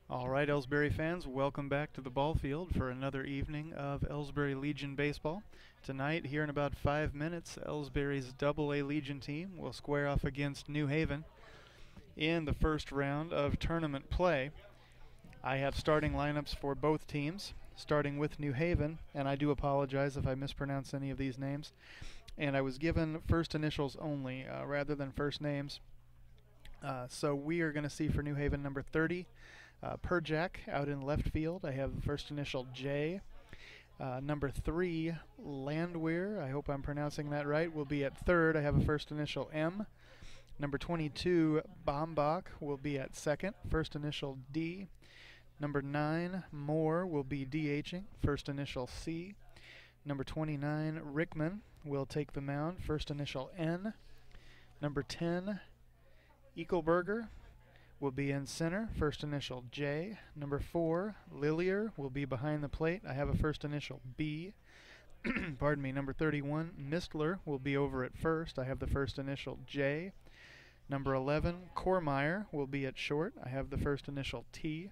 All right, Ellsbury fans, welcome back to the ball field for another evening of Ellsbury Legion baseball. Tonight, here in about 5 minutes, Ellsbury's Double-A Legion team will square off against New Haven in the first round of tournament play. I have starting lineups for both teams, starting with New Haven, and I do apologize if I mispronounce any of these names. And I was given first initials only rather than first names. So we are going to see for New Haven number 30, Perjak out in left field. I have the first initial J. Number 3, Landwehr, I hope I'm pronouncing that right, will be at third. I have a first initial M. Number 22, Bombach, will be at second, first initial D. Number 9, Moore, will be DHing, first initial C. Number 29, Rickman, will take the mound, first initial N. Number 10, Eichelberger, will be in center, first initial J. Number 4, Lillier, will be behind the plate. I have a first initial B. Pardon me. Number 31, Mistler, will be over at first. I have the first initial J. Number 11, Kormeyer, will be at short. I have the first initial T.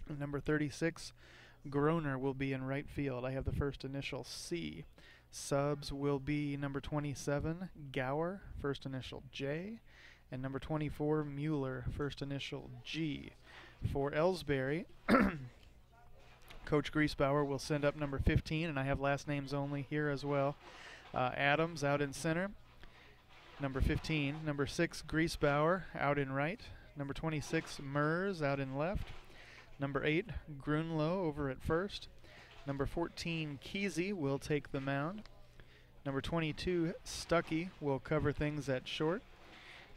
Number 36, Groner, will be in right field. I have the first initial C. Subs will be number 27, Gower, first initial J. And number 24, Mueller, first initial G. For Ellsbury, Coach Griesbauer will send up number 15, and I have last names only here as well. Adams out in center, number 15. Number 6, Griesbauer out in right. Number 26, Mers out in left. Number 8, Grunlow over at first. Number 14, Kesey will take the mound. Number 22, Stuckey will cover things at short.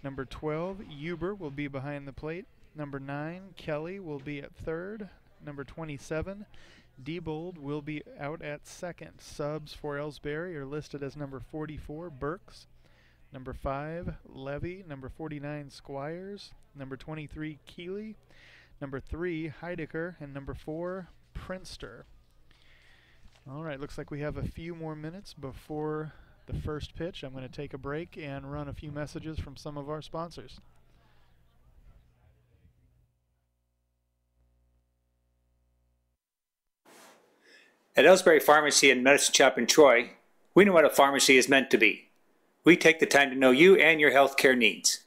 Number 12, Huber, will be behind the plate. Number 9, Kelly, will be at third. Number 27, Diebold, will be out at second. Subs for Ellsbury are listed as number 44, Burks. Number 5, Levy. Number 49, Squires. Number 23, Keeley. Number 3, Heidecker. And number 4, Prinster. All right, looks like we have a few more minutes before the first pitch. I'm going to take a break and run a few messages from some of our sponsors. At Ellsbury Pharmacy and Medicine Shop in Troy, we know what a pharmacy is meant to be. We take the time to know you and your healthcare needs.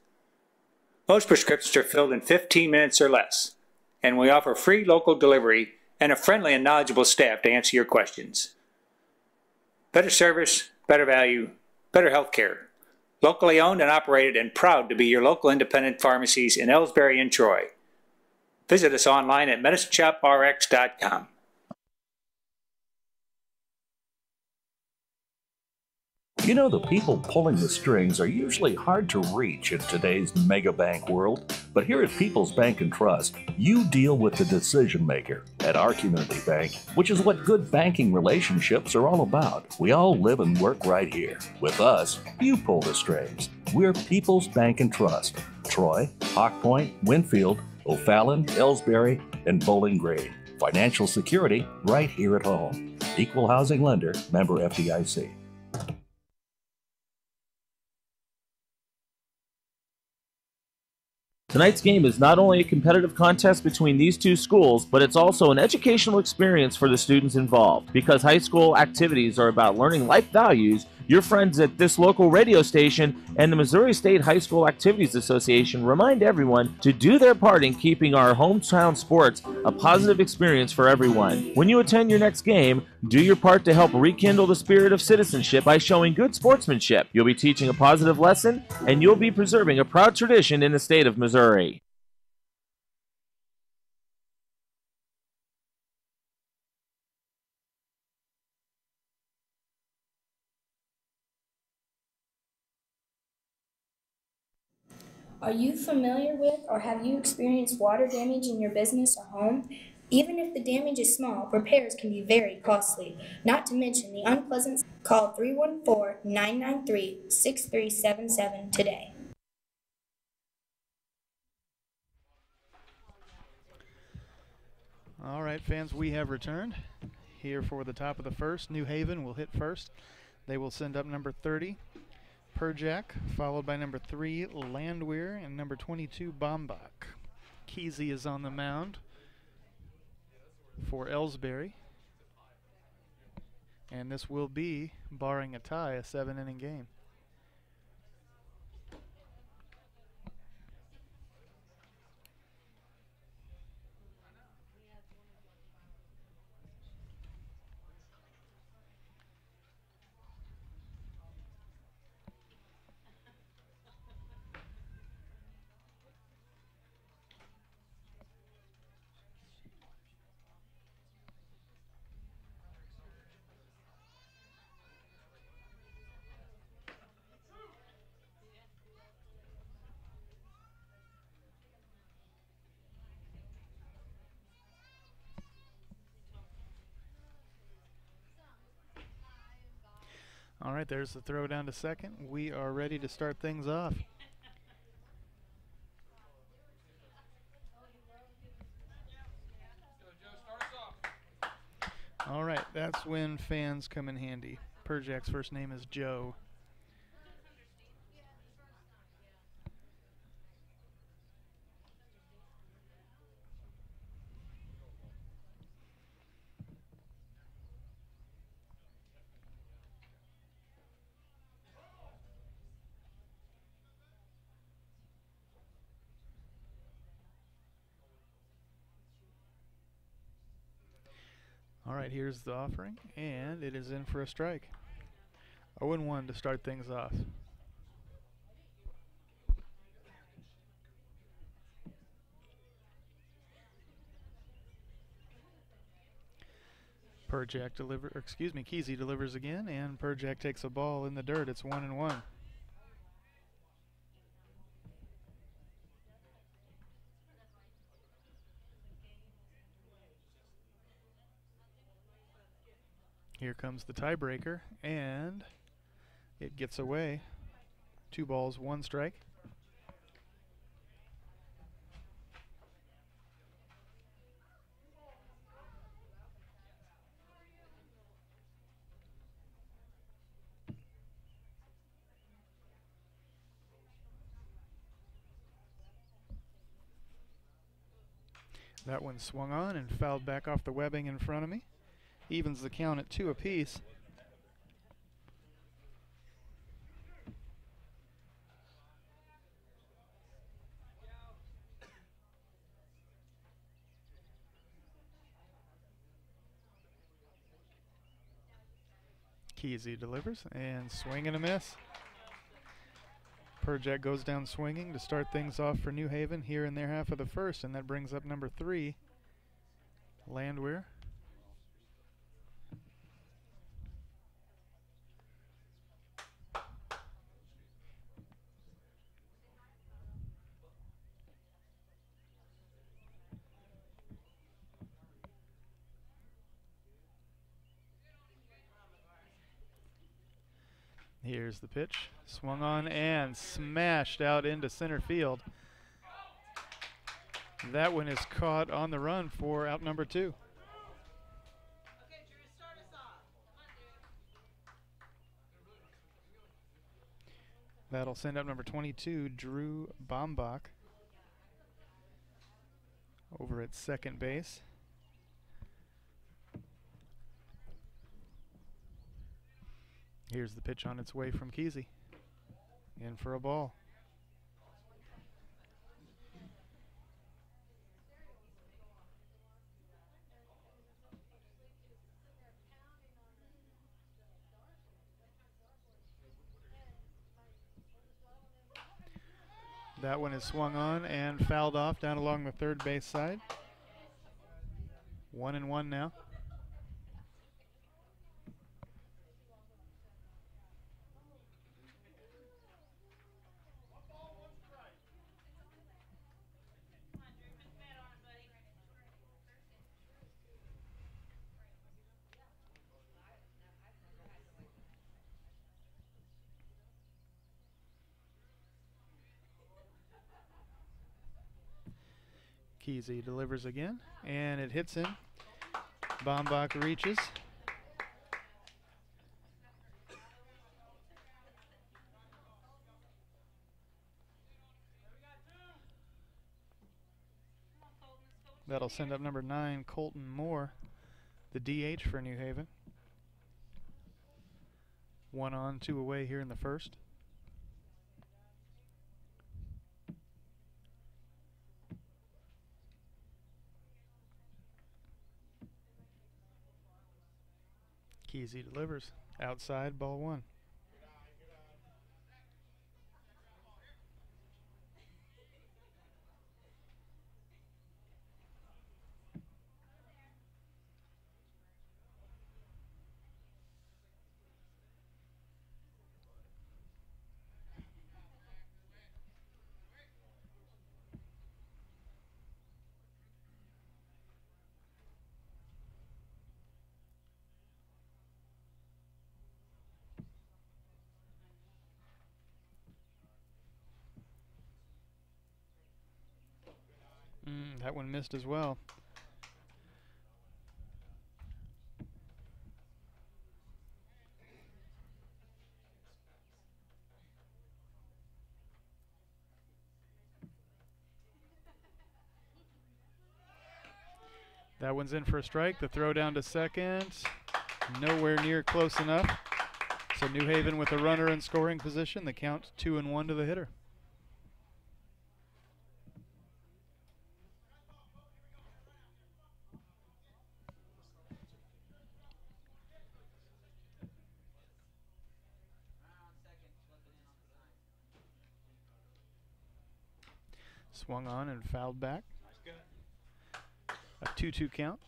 Most prescriptions are filled in 15 minutes or less, and we offer free local delivery and a friendly and knowledgeable staff to answer your questions. Better service, better value, better healthcare. Locally owned and operated, and proud to be your local independent pharmacies in Ellsbury and Troy. Visit us online at medicineshoprx.com. You know, the people pulling the strings are usually hard to reach in today's mega bank world. But here at People's Bank and Trust, you deal with the decision maker. At our community bank, which is what good banking relationships are all about, we all live and work right here. With us, you pull the strings. We're People's Bank and Trust. Troy, Hawk Point, Winfield, O'Fallon, Ellsbury, and Bowling Green. Financial security right here at home. Equal housing lender, member FDIC. Tonight's game is not only a competitive contest between these two schools, but it's also an educational experience for the students involved. Because high school activities are about learning life values, your friends at this local radio station and the Missouri State High School Activities Association remind everyone to do their part in keeping our hometown sports a positive experience for everyone. When you attend your next game, do your part to help rekindle the spirit of citizenship by showing good sportsmanship. You'll be teaching a positive lesson, and you'll be preserving a proud tradition in the state of Missouri. Are you familiar with or have you experienced water damage in your business or home? Even if the damage is small, repairs can be very costly, not to mention the unpleasant. Call 314-993-6377 today. All right, fans, we have returned here for the top of the first. New Haven will hit first. They will send up number 30, Perjak, followed by number 3, Landwehr, and number 22, Bombach. Kesey is on the mound for Ellsbury. And this will be, barring a tie, a 7-inning game. All right, there's the throw down to second. We are ready to start things off. All right, that's when fans come in handy. Perjak's first name is Joe. All right, here's the offering, and it is in for a strike. 0-1 to start things off. Kesey delivers again, and Perjak takes a ball in the dirt. It's 1-1. Here comes the tiebreaker, and it gets away. 2 balls, 1 strike. That one swung on and fouled back off the webbing in front of me. Evens the count at 2 apiece. Kesey delivers and swing and a miss. Perjak goes down swinging to start things off for New Haven here in their half of the first, and that brings up number 3, Landwehr. Here's the pitch, swung on and smashed out into center field. That one is caught on the run for out number 2. Okay, Drew, start us off. That'll send up number 22, Drew Bombach, over at second base. Here's the pitch on its way from Kesey. In for a ball. That one is swung on and fouled off down along the third base side. 1-1 now. Kesey delivers again, and it hits him. Bombach reaches. That'll send up number 9, Colton Moore, the DH for New Haven. 1 on, 2 away here in the first. Kesey delivers. Outside, ball 1. That one missed as well. That one's in for a strike. The throw down to second. Nowhere near close enough. So New Haven with a runner in scoring position. The count 2-1 to the hitter. Swung on and fouled back. A 2-2 count.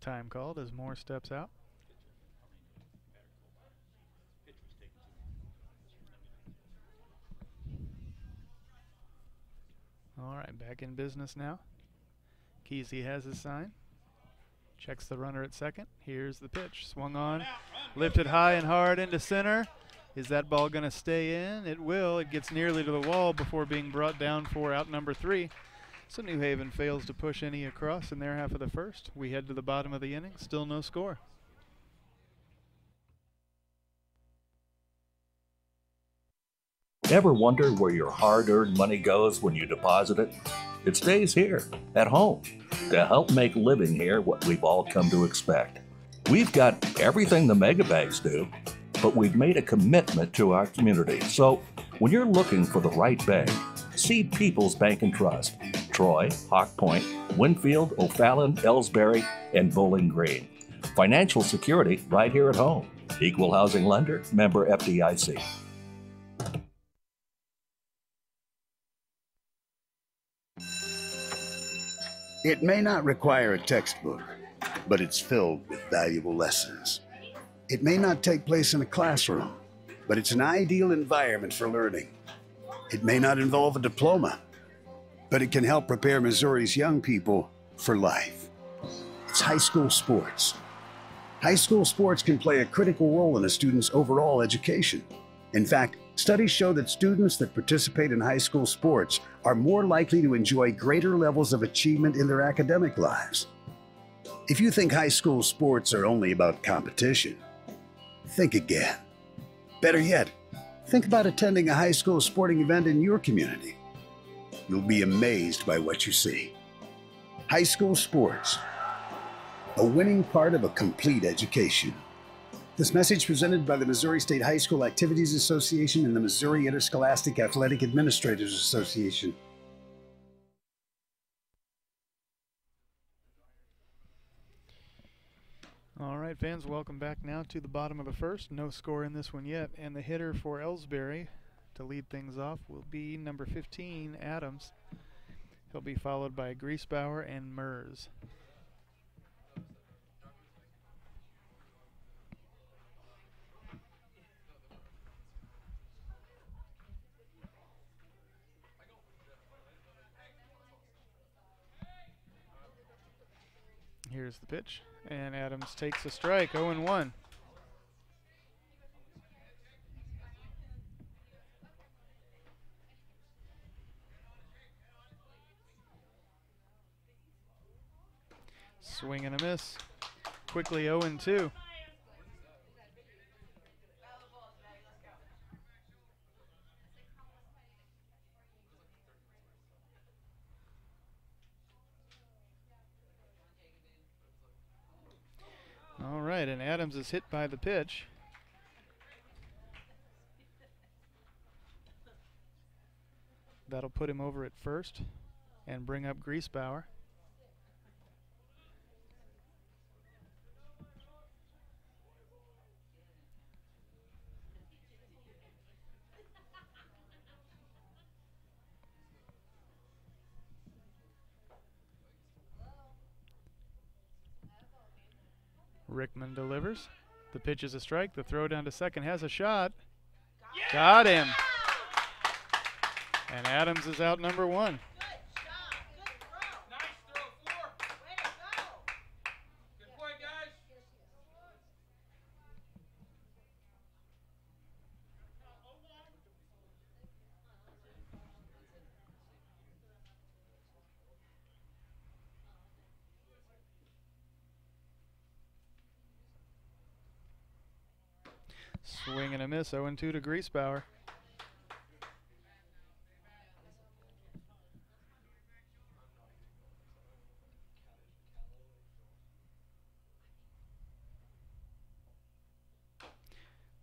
Time called as Moore steps out. All right, back in business now. Kesey has his sign. Checks the runner at second. Here's the pitch. Swung on, lifted high and hard into center. Is that ball going to stay in? It will. It gets nearly to the wall before being brought down for out number 3. So New Haven fails to push any across in their half of the first. We head to the bottom of the inning. Still no score. Ever wonder where your hard-earned money goes when you deposit it? It stays here, at home, to help make living here what we've all come to expect. We've got everything the mega banks do, but we've made a commitment to our community. So when you're looking for the right bank, see People's Bank and Trust. Troy, Hawk Point, Winfield, O'Fallon, Ellsbury, and Bowling Green. Financial security right here at home. Equal housing lender, member FDIC. It may not require a textbook, but it's filled with valuable lessons. It may not take place in a classroom, but it's an ideal environment for learning. It may not involve a diploma, but it can help prepare Missouri's young people for life. It's high school sports. High school sports can play a critical role in a student's overall education. In fact, studies show that students that participate in high school sports are more likely to enjoy greater levels of achievement in their academic lives. If you think high school sports are only about competition, think again. Better yet, think about attending a high school sporting event in your community. You'll be amazed by what you see. High school sports, a winning part of a complete education. This message presented by the Missouri State High School Activities Association and the Missouri Interscholastic Athletic Administrators Association. All right, fans, welcome back now to the bottom of the first. No score in this one yet, and the hitter for Ellsbury to lead things off will be number 15, Adams. He'll be followed by Griesbauer and Mers. Here's the pitch, and Adams takes a strike, 0-1. Swing and a miss. Quickly 0-2. All right, and Adams is hit by the pitch. That'll put him over at first and bring up Griesbauer. Rickman delivers. The pitch is a strike. The throw down to second has a shot. Yeah! Got him. And Adams is out number 1. Good shot. Good throw. Nice throw, Floor. Way to go. Good point, guys. Swing and a miss. 0-2 to Griesbauer.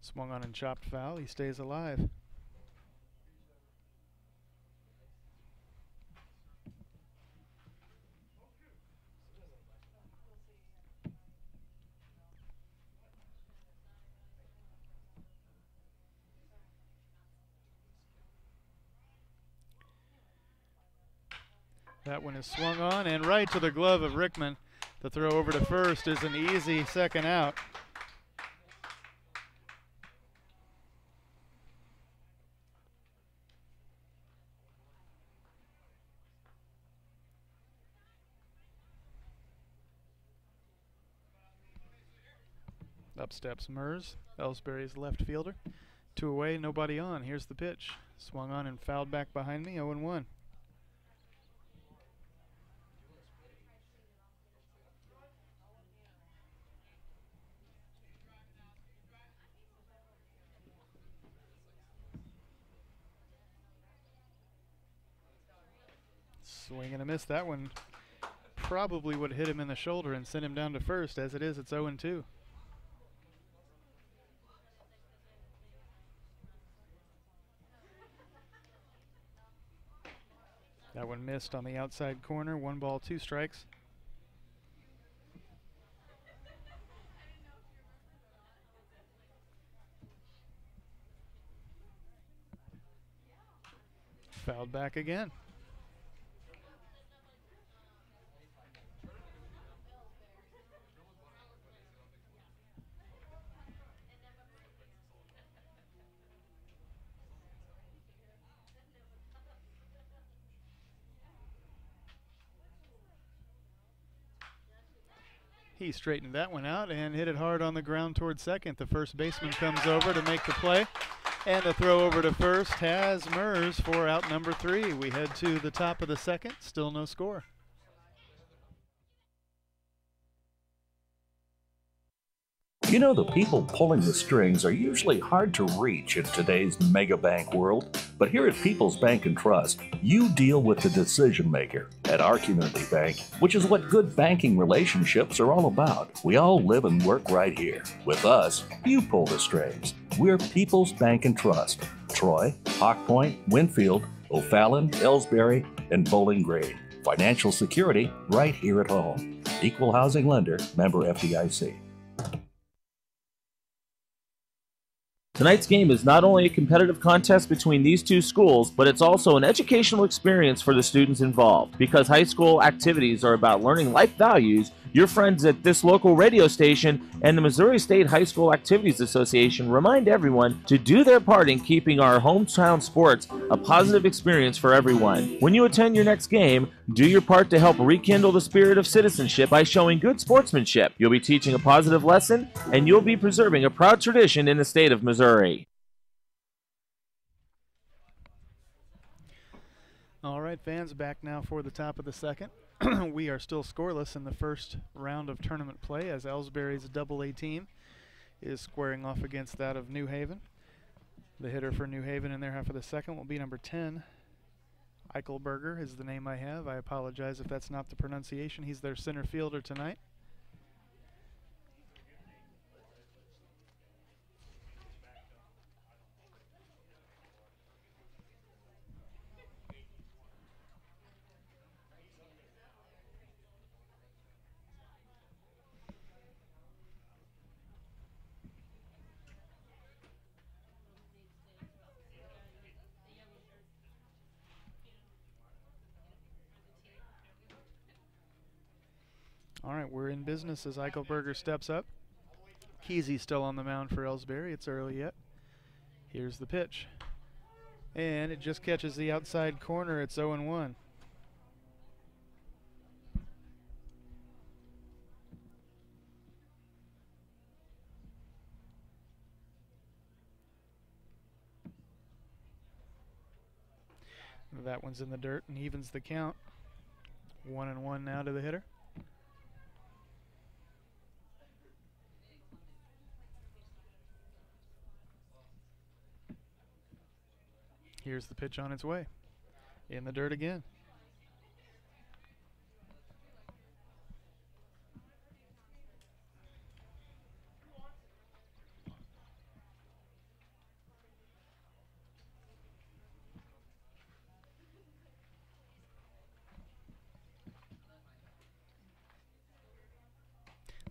Swung on and chopped foul. He stays alive. That one is swung on and right to the glove of Rickman. The throw over to first is an easy second out. Up steps Mers, Ellsbury's left fielder. 2 away, nobody on. Here's the pitch. Swung on and fouled back behind me, 0-1. Swing and a miss. That one probably would have hit him in the shoulder and sent him down to first. As it is, it's 0-2. That one missed on the outside corner. 1 ball, 2 strikes. Fouled back again. He straightened that one out and hit it hard on the ground toward second. The first baseman comes over to make the play. And the throw over to first has Mers for out number 3. We head to the top of the second. Still no score. You know, the people pulling the strings are usually hard to reach in today's mega bank world, but here at People's Bank and Trust, you deal with the decision maker. At our community bank, which is what good banking relationships are all about, we all live and work right here. With us, you pull the strings. We're People's Bank and Trust. Troy, Hawk Point, Winfield, O'Fallon, Ellsbury, and Bowling Green. Financial security right here at home. Equal housing lender, member FDIC. Tonight's game is not only a competitive contest between these two schools, but it's also an educational experience for the students involved. Because high school activities are about learning life values, your friends at this local radio station and the Missouri State High School Activities Association remind everyone to do their part in keeping our hometown sports a positive experience for everyone. When you attend your next game, do your part to help rekindle the spirit of citizenship by showing good sportsmanship. You'll be teaching a positive lesson, and you'll be preserving a proud tradition in the state of Missouri. All right, fans, back now for the top of the second. We are still scoreless in the first round of tournament play as Ellsbury's AA team is squaring off against that of New Haven. The hitter for New Haven in their half of the second will be number 10. Eichelberger is the name I have. I apologize if that's not the pronunciation. He's their center fielder tonight. All right, we're in business as Eichelberger steps up. Kesey's still on the mound for Ellsbury. It's early yet. Here's the pitch. And it just catches the outside corner. It's 0-1. That one's in the dirt and evens the count. 1-1 now to the hitter. Here's the pitch on its way. In the dirt again.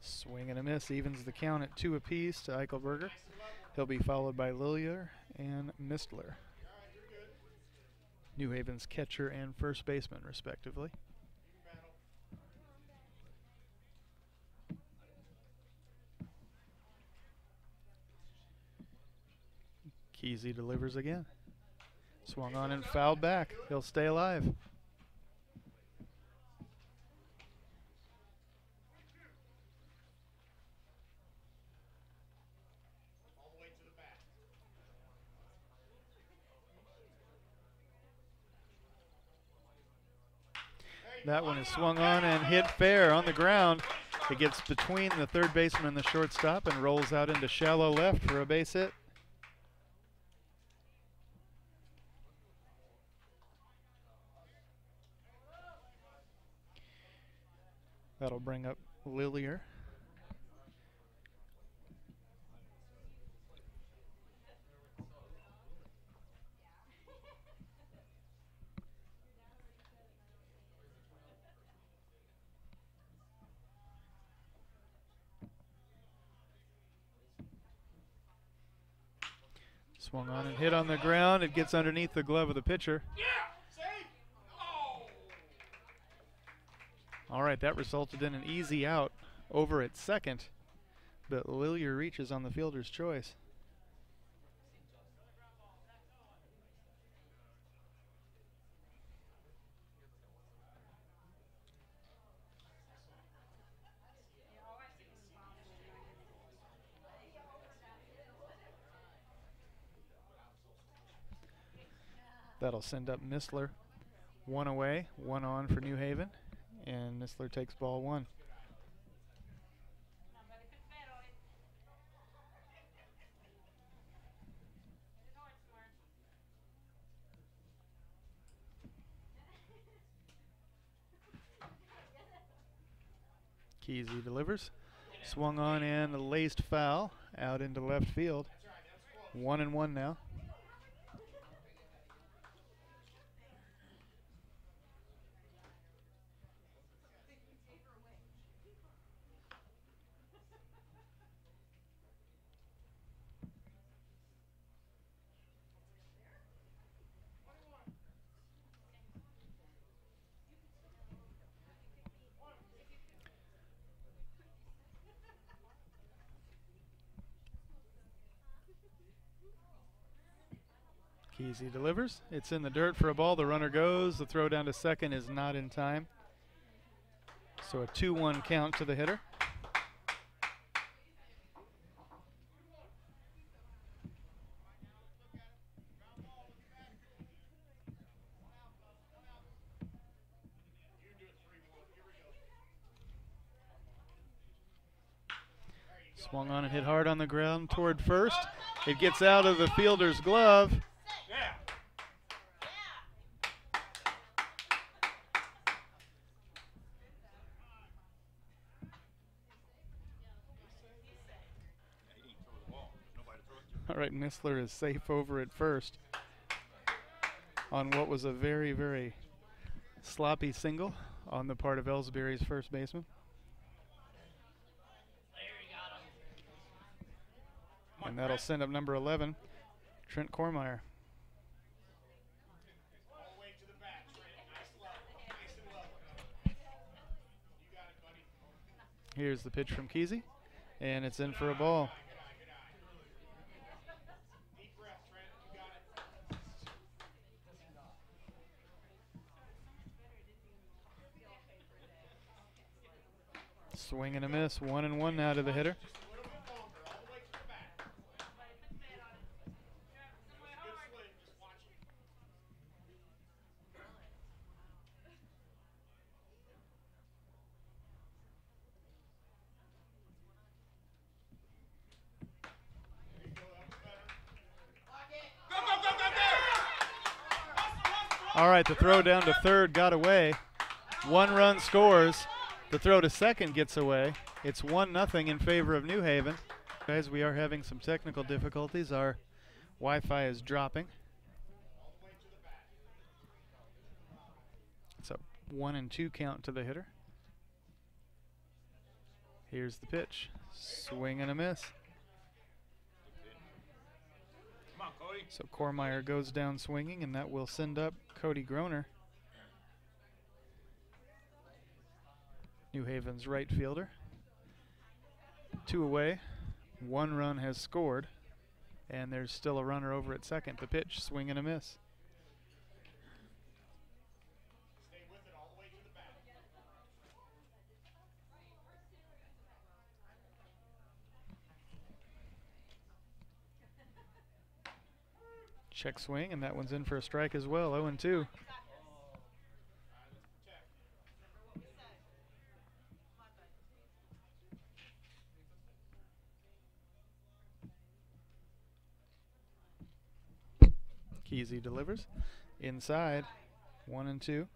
Swing and a miss evens the count at 2 apiece to Eichelberger. He'll be followed by Lillier and Mistler. New Haven's catcher and first baseman, respectively. Kesey delivers again. Swung on and fouled back. He'll stay alive. That one is swung on and hit fair on the ground. It gets between the third baseman and the shortstop and rolls out into shallow left for a base hit. That'll bring up Lillier. Swung on and hit on the ground. It gets underneath the glove of the pitcher. All right, that resulted in an easy out over at second, but Lillier reaches on the fielder's choice. That'll send up Mistler. 1 away, 1 on for New Haven, and Mistler takes ball 1. Kesey delivers. Swung on and laced foul out into left field. 1-1 now. Kesey delivers. It's in the dirt for a ball. The runner goes. The throw down to second is not in time. So a 2-1 count to the hitter. Swung on and hit hard on the ground toward first. It gets out of the fielder's glove. All right, Missler is safe over at first on what was a very, very sloppy single on the part of Ellsbury's first baseman. And that'll send up number 11, Trent Kormeyer. Here's the pitch from Kesey, and it's in for a ball. Swing and a miss, 1-1 now to the hitter. All right, the throw down to third got away. 1 run scores. The throw to second gets away. It's 1-0 in favor of New Haven. Guys, we are having some technical difficulties. Our Wi-Fi is dropping. It's a 1-2 count to the hitter. Here's the pitch. Swing and a miss. So Kormeyer goes down swinging, and that will send up Cody Groner, New Haven's right fielder. 2 away. 1 run has scored, and there's still a runner over at second. The pitch, swing and a miss. Check swing, and that one's in for a strike as well, 0-2. Kesey delivers. Inside, 1-2.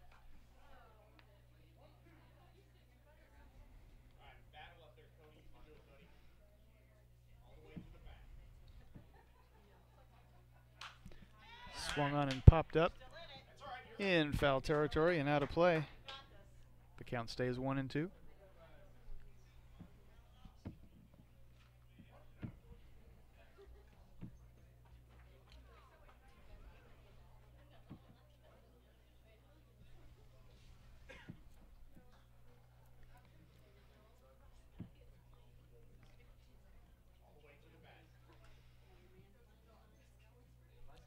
Swung on and popped up in foul territory and out of play. The count stays 1-2.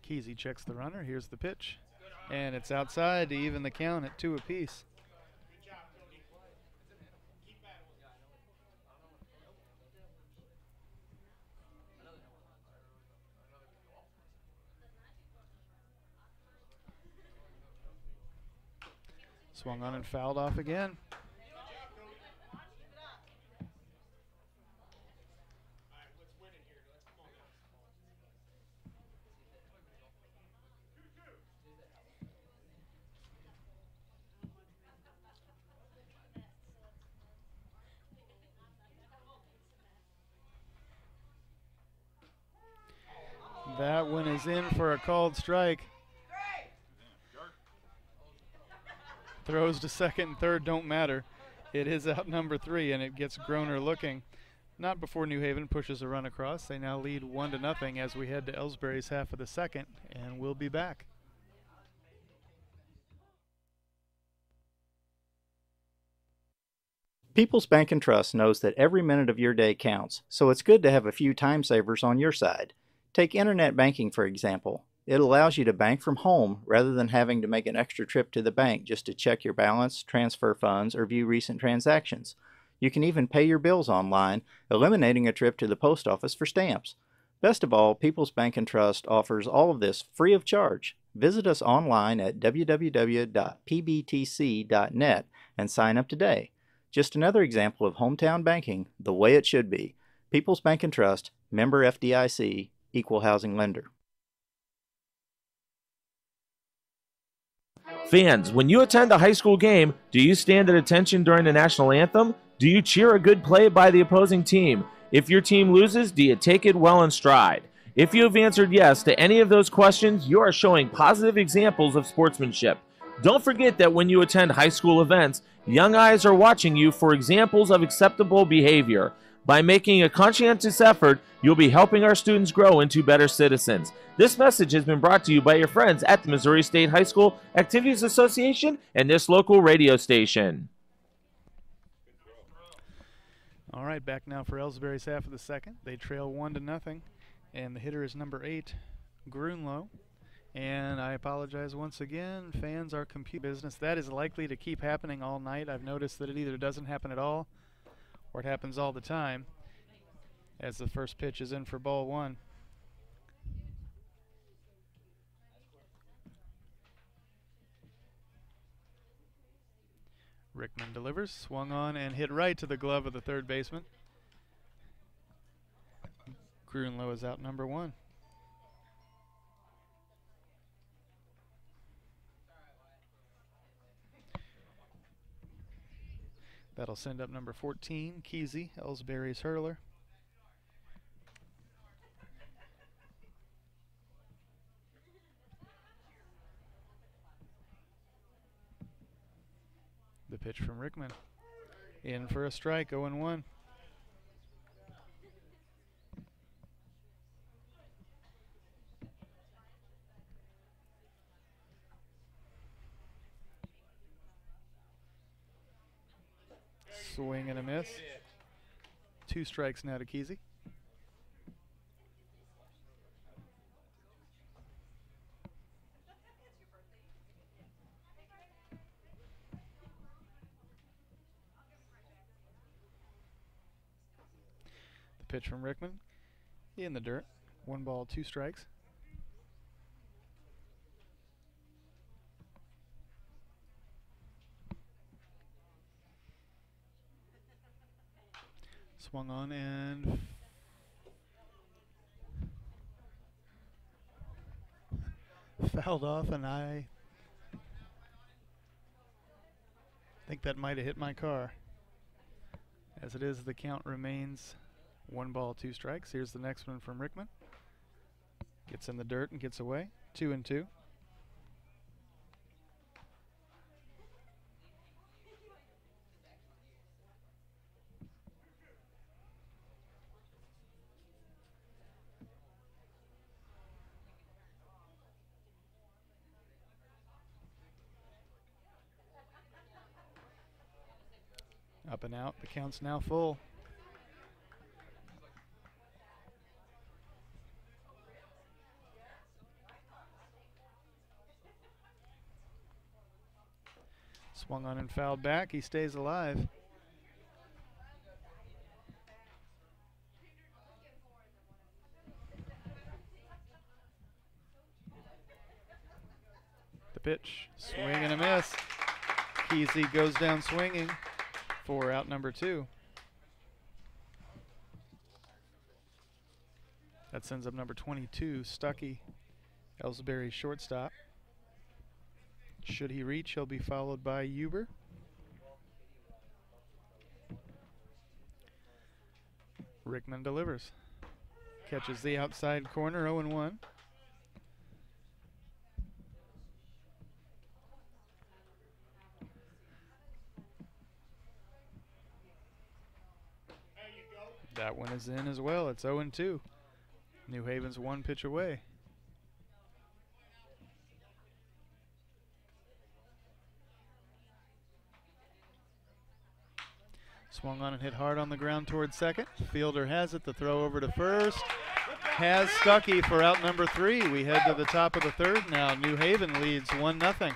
Kesey checks the runner. Here's the pitch. And it's outside to even the count at 2 apiece. Swung on and fouled off again. That one is in for a called strike. Throws to second and third don't matter. It is out number 3, and it gets Groner looking. Not before New Haven pushes a run across. They now lead 1-0 as we head to Ellsbury's half of the second, and we'll be back. People's Bank and Trust knows that every minute of your day counts, so it's good to have a few time savers on your side. Take internet banking, for example. It allows you to bank from home rather than having to make an extra trip to the bank just to check your balance, transfer funds, or view recent transactions. You can even pay your bills online, eliminating a trip to the post office for stamps. Best of all, People's Bank and Trust offers all of this free of charge. Visit us online at www.pbtc.net and sign up today. Just another example of hometown banking the way it should be. People's Bank and Trust, member FDIC, equal housing lender. Fans, when you attend a high school game, do you stand at attention during the national anthem? Do you cheer a good play by the opposing team? If your team loses, do you take it well in stride? If you have answered yes to any of those questions, you are showing positive examples of sportsmanship. Don't forget that when you attend high school events, young eyes are watching you for examples of acceptable behavior. By making a conscientious effort, you'll be helping our students grow into better citizens. This message has been brought to you by your friends at the Missouri State High School Activities Association and this local radio station. All right, back now for Ellsbury's half of the second. They trail 1-0, and the hitter is number 8, Grunlow. And I apologize once again, fans, our computer business, that is likely to keep happening all night. I've noticed that it either doesn't happen at all or it happens all the time as the first pitch is in for ball 1. Rickman delivers, swung on and hit right to the glove of the third baseman. Grunlow is out number 1. That'll send up number 14, Kesey, Ellsbury's hurler. The pitch from Rickman. In for a strike, 0-1. Swing and a miss. 2 strikes now to Kesey. The pitch from Rickman in the dirt. 1 ball, 2 strikes. Swung on and fouled off, and I think that might have hit my car. As it is, the count remains 1 ball, 2 strikes. Here's the next one from Rickman. Gets in the dirt and gets away. 2-2. Up and out. The count's now full. Swung on and fouled back. He stays alive. The pitch. Swing and a miss. Kesey goes down swinging for out number 2. That sends up number 22, Stuckey, Ellsbury's shortstop. Should he reach, he'll be followed by Huber. Rickman delivers. Catches the outside corner, 0-1. That one is in as well. It's 0-2. New Haven's 1 pitch away. Swung on and hit hard on the ground toward second. Fielder has it. The throw over to first. Has Stuckey for out number 3. We head to the top of the third now. New Haven leads 1-0.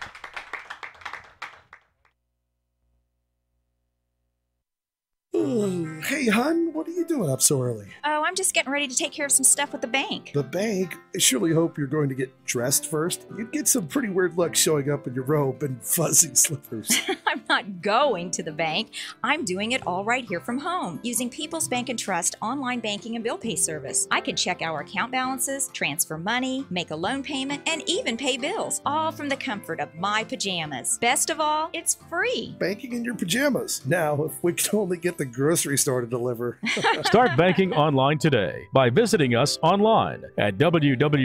Hey, hon, what are you doing up so early? Oh, I'm I'm just getting ready to take care of some stuff with the bank. The bank? I surely hope you're going to get dressed first. You'd get some pretty weird luck showing up in your robe and fuzzy slippers. I'm not going to the bank. I'm doing it all right here from home using People's Bank and Trust online banking and bill pay service. I can check our account balances, transfer money, make a loan payment, and even pay bills, all from the comfort of my pajamas. Best of all, it's free. Banking in your pajamas. Now, if we could only get the grocery store to deliver. Start banking online today by visiting us online at www.pbtc.net.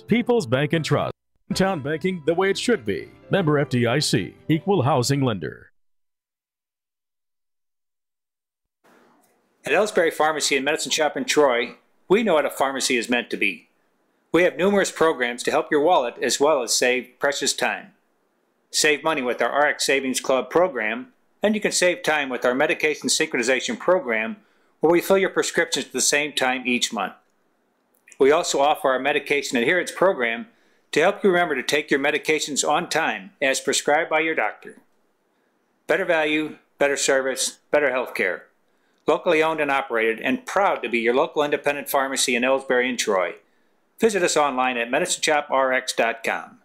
People's Bank and Trust. Town banking the way it should be. Member FDIC. Equal housing lender. At Ellsbury Pharmacy and Medicine Shop in Troy, we know what a pharmacy is meant to be. We have numerous programs to help your wallet as well as save precious time. Save money with our RX Savings Club program, and you can save time with our medication synchronization program, where we fill your prescriptions at the same time each month. We also offer our medication adherence program to help you remember to take your medications on time as prescribed by your doctor. Better value, better service, better health care. Locally owned and operated, and proud to be your local independent pharmacy in Ellsbury and Troy. Visit us online at medicineshoprx.com.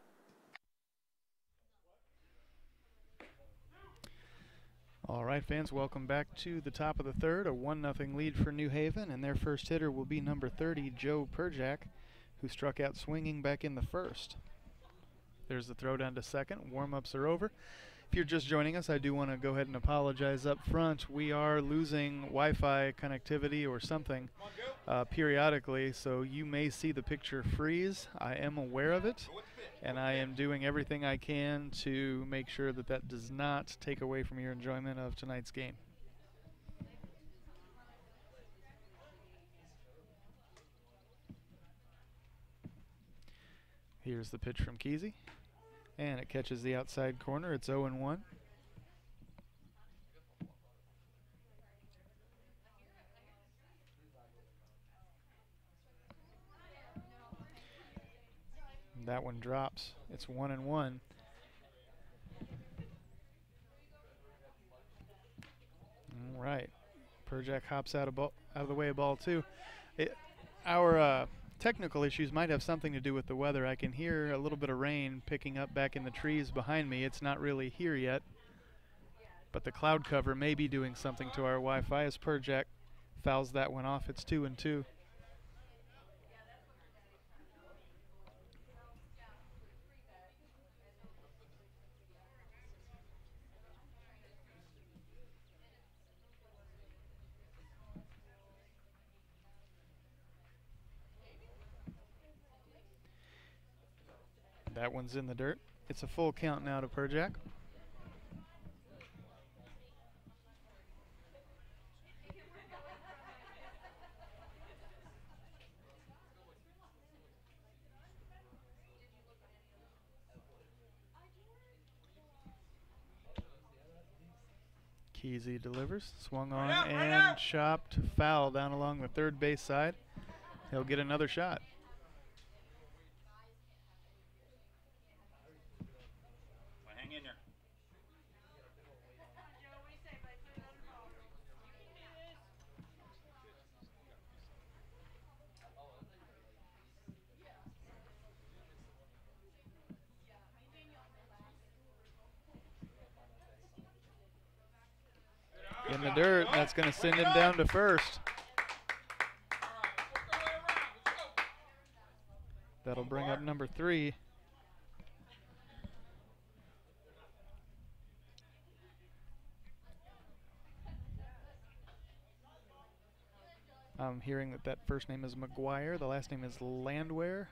All right, fans, welcome back to the top of the third. A 1-0 lead for New Haven, and their first hitter will be number 30, Joe Perjak, who struck out swinging back in the first. There's the throw down to second. Warm-ups are over. If you're just joining us, I do want to go ahead and apologize up front. We are losing Wi-Fi connectivity or something periodically, so you may see the picture freeze. I am aware of it, and I am doing everything I can to make sure that that does not take away from your enjoyment of tonight's game. Here's the pitch from Kesey, and it catches the outside corner. It's 0-1. That one drops. It's 1-1. All right. Perjak hops out of the way of ball two. Our technical issues might have something to do with the weather. I can hear a little bit of rain picking up back in the trees behind me. It's not really here yet, but the cloud cover may be doing something to our Wi-Fi as Perjak fouls that one off. It's 2-2. That one's in the dirt. It's a full count now to Perjak. Kesey delivers, swung on and chopped foul down along the third base side. He'll get another shot. Hang in there. In the dirt, that's going to send him down to first. That'll bring up number 3. I'm hearing that first name is McGuire, the last name is Landwehr.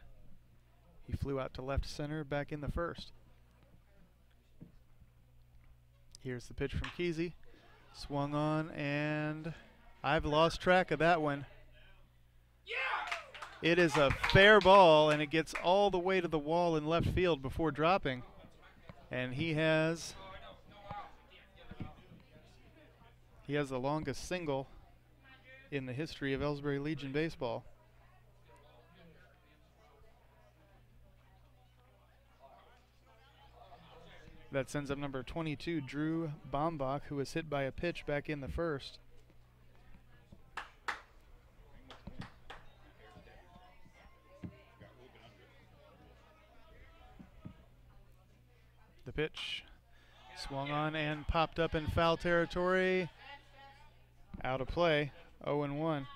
He flew out to left center back in the first. Here's the pitch from Kesey. Swung on, and I've lost track of that one. It is a fair ball, and it gets all the way to the wall in left field before dropping. And he has the longest single in the history of Ellsbury Legion baseball. That sends up number 22, Drew Bombach, who was hit by a pitch back in the first. pitch. Swung on and popped up in foul territory. Out of play, 0-1.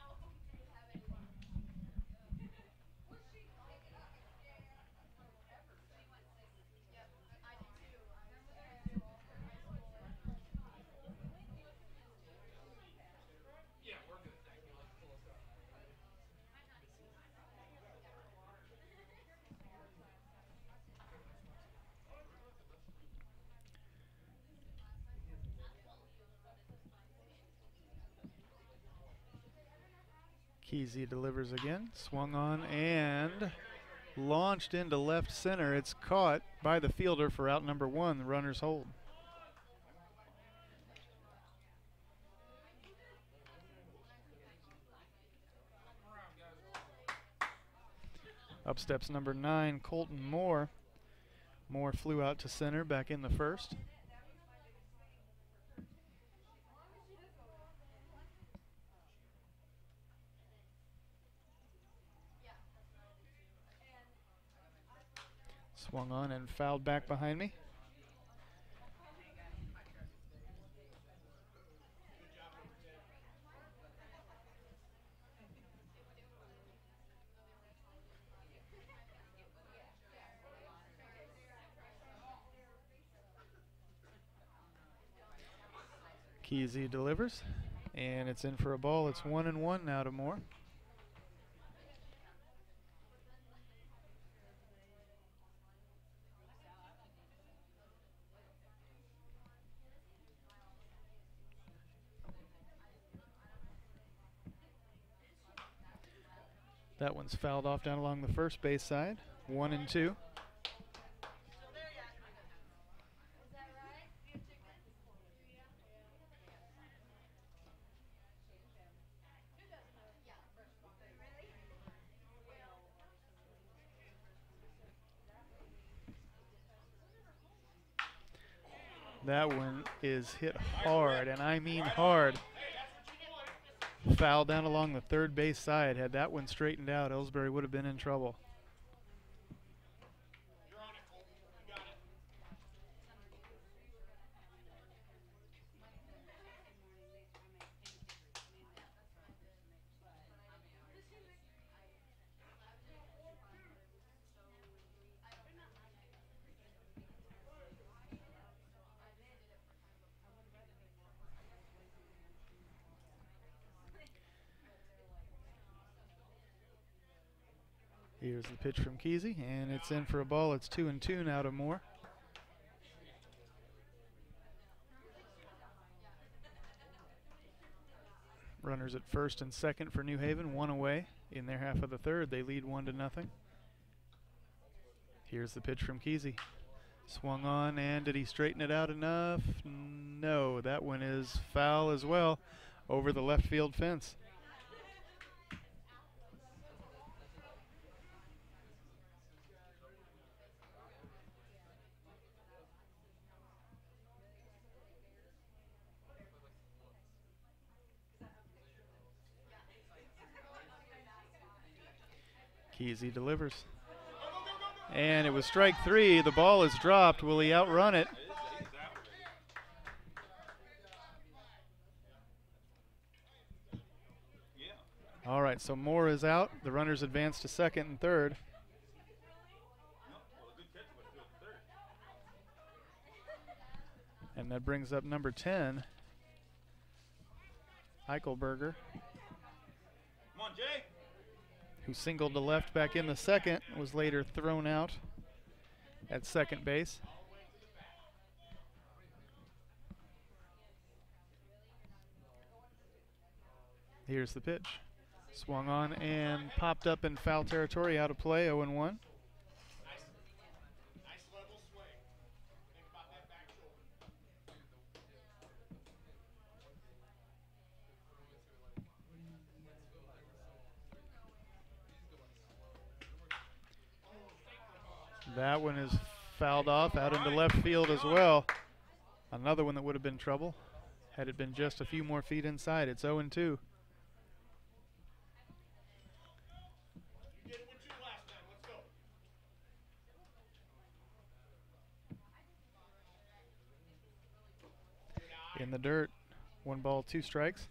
Kesey delivers again, swung on and launched into left center. It's caught by the fielder for out number 1. The runners hold. Up steps number 9, Colton Moore. Moore flew out to center back in the first. Swung on and fouled back behind me. Kesey delivers, and it's in for a ball. It's 1-1 now to Moore. That one's fouled off down along the first base side. 1-2. That one is hit hard, and I mean hard. Foul down along the third base side. Had that one straightened out, Ellsbury would have been in trouble. Here's the pitch from Kesey, and it's in for a ball. It's 2-2 now to Moore. Runners at first and second for New Haven, 1 away. In their half of the third, they lead 1-0. Here's the pitch from Kesey. Swung on, and did he straighten it out enough? No, that one is foul as well, over the left field fence. Kesey delivers. And it was strike 3. The ball is dropped. Will he outrun it? All right, so Moore is out. The runners advance to second and third. And that brings up number 10, Eichelberger, who singled to left back in the second, was later thrown out at second base. Here's the pitch. Swung on and popped up in foul territory, out of play, 0-1. That one is fouled off out into left field as well. Another one that would have been trouble had it been just a few more feet inside. It's 0-2. In the dirt, 1 ball, 2 strikes.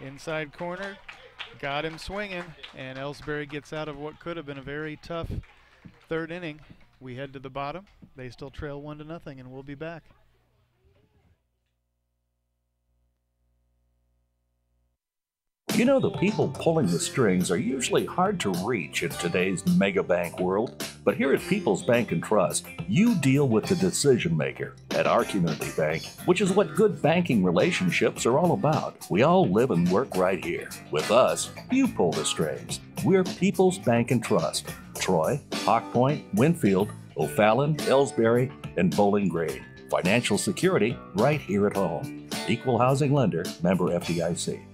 Inside corner, got him swinging, and Ellsbury gets out of what could have been a very tough third inning. We head to the bottom. They still trail 1-0, and we'll be back. You know, the people pulling the strings are usually hard to reach in today's mega bank world, but here at People's Bank and Trust, you deal with the decision maker. At our community bank, which is what good banking relationships are all about, we all live and work right here. With us, you pull the strings. We're People's Bank and Trust. Troy, Hawk Point, Winfield, O'Fallon, Ellsbury, and Bowling Green. Financial security right here at home. Equal housing lender, member FDIC.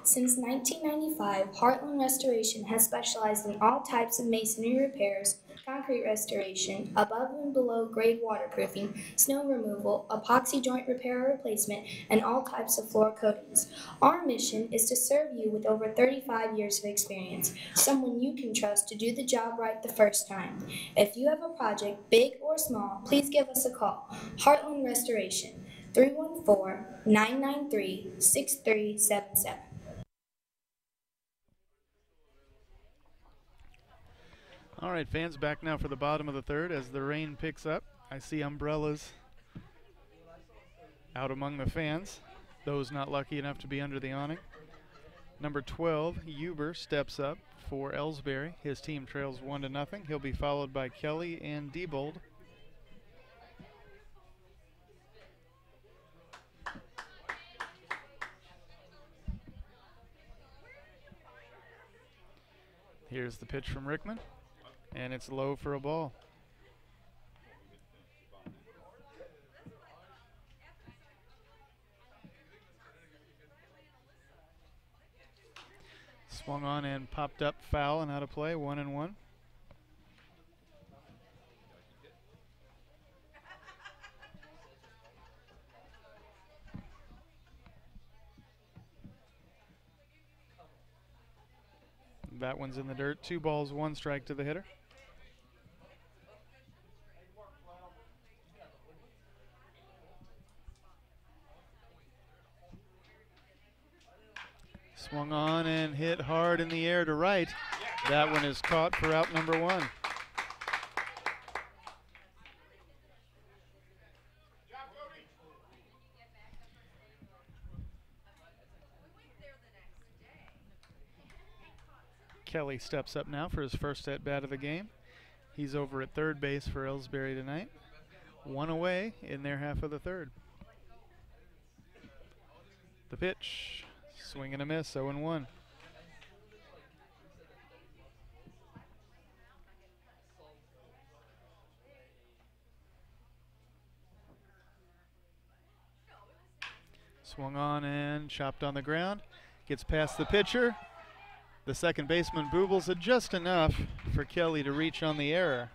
Since 1995, Heartland Restoration has specialized in all types of masonry repairs, concrete restoration, above and below grade waterproofing, snow removal, epoxy joint repair or replacement, and all types of floor coatings. Our mission is to serve you with over 35 years of experience, someone you can trust to do the job right the first time. If you have a project, big or small, please give us a call. Heartland Restoration, 314-993-6377. All right, fans, back now for the bottom of the third as the rain picks up. I see umbrellas out among the fans, those not lucky enough to be under the awning. Number 12, Huber, steps up for Ellsbury. His team trails 1-0. He'll be followed by Kelly and Diebold. Here's the pitch from Rickman. And it's low for a ball. Swung on and popped up, foul and out of play, 1-1. That one's in the dirt. 2 balls, 1 strike to the hitter. Swung on and hit hard in the air to right. That one is caught for out number 1. Kelly steps up now for his first at-bat of the game. He's over at third base for Ellsbury tonight. 1 away in their half of the third. The pitch. Swing and a miss, 0-1. Swung on and chopped on the ground. Gets past the pitcher. The second baseman boobles it just enough for Kelly to reach on the error.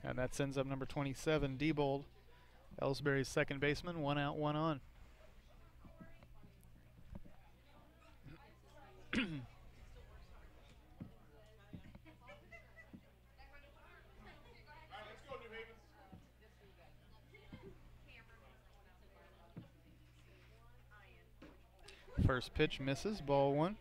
And that sends up number 27, Diebold, Ellsbury's second baseman, 1 out, 1 on. First pitch misses, ball 1.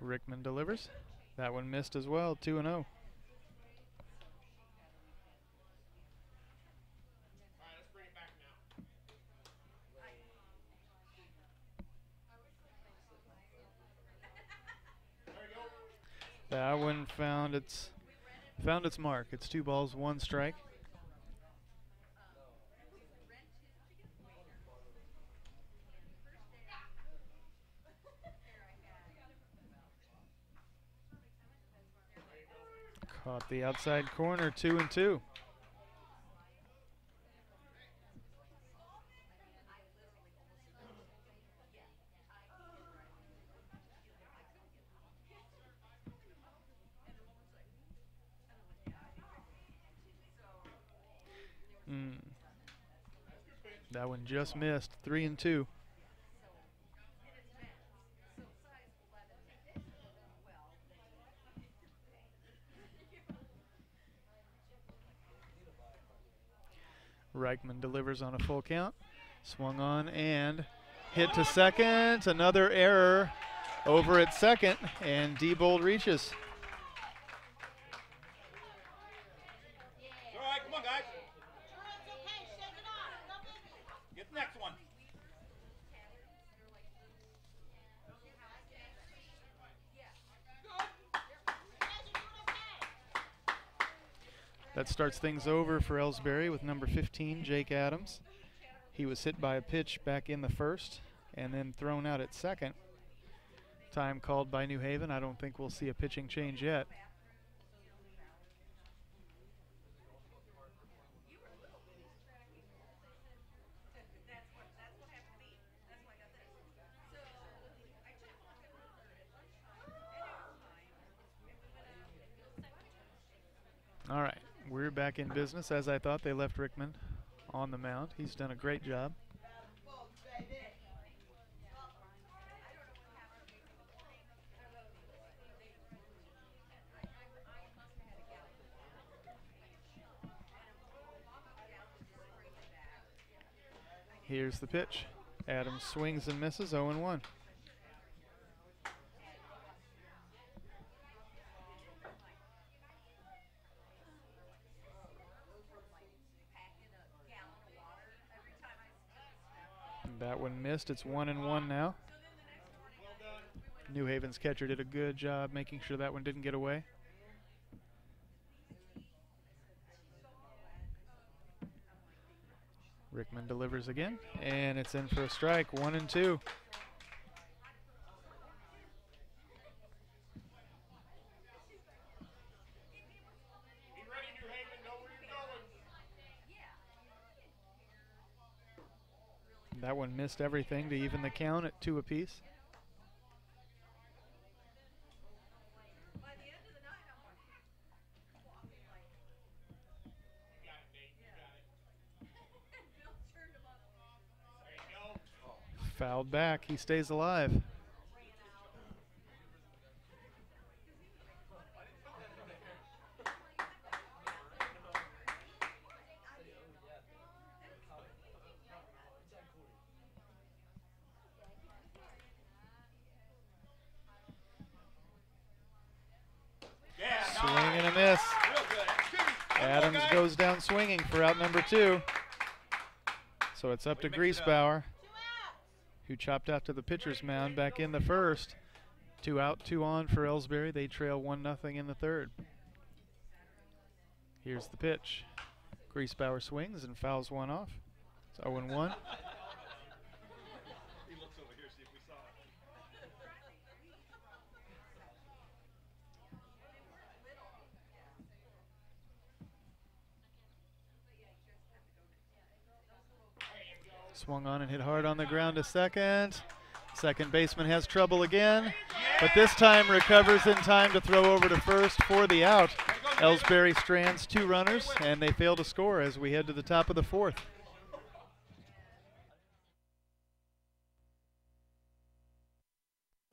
Rickman delivers. That one missed as well, 2-0. That one found its mark. It's 2 balls, 1 strike. Caught the outside corner, 2-2. That one just missed, 3-2. Reichman delivers on a full count. Swung on and hit to second. Another error over at second, and Diebold reaches. All right, come on, guys. Get the next one. That starts things over for Ellsbury with number 15, Jake Adams. He was hit by a pitch back in the first and then thrown out at second. Time called by New Haven. I don't think we'll see a pitching change yet. All right, we're back in business. As I thought, they left Rickman on the mound. He's done a great job. Here's the pitch. Adams swings and misses, 0-1. That one missed. It's 1-1 now. New Haven's catcher did a good job making sure that one didn't get away. Rickman delivers again, and it's in for a strike, 1-2. That one missed everything to even the count at 2 apiece. Fouled back, he stays alive. Swing and a miss. Adams goes down swinging for out number 2. So it's up to Griesbauer, who chopped out to the pitcher's mound back in the first. 2 out, 2 on for Ellsbury. They trail 1-0 in the third. Here's the pitch. Griesbauer swings and fouls one off. It's 0-1. Swung on and hit hard on the ground to second. Second baseman has trouble again, but this time recovers in time to throw over to first for the out. Ellsbury strands 2 runners, and they fail to score as we head to the top of the 4th.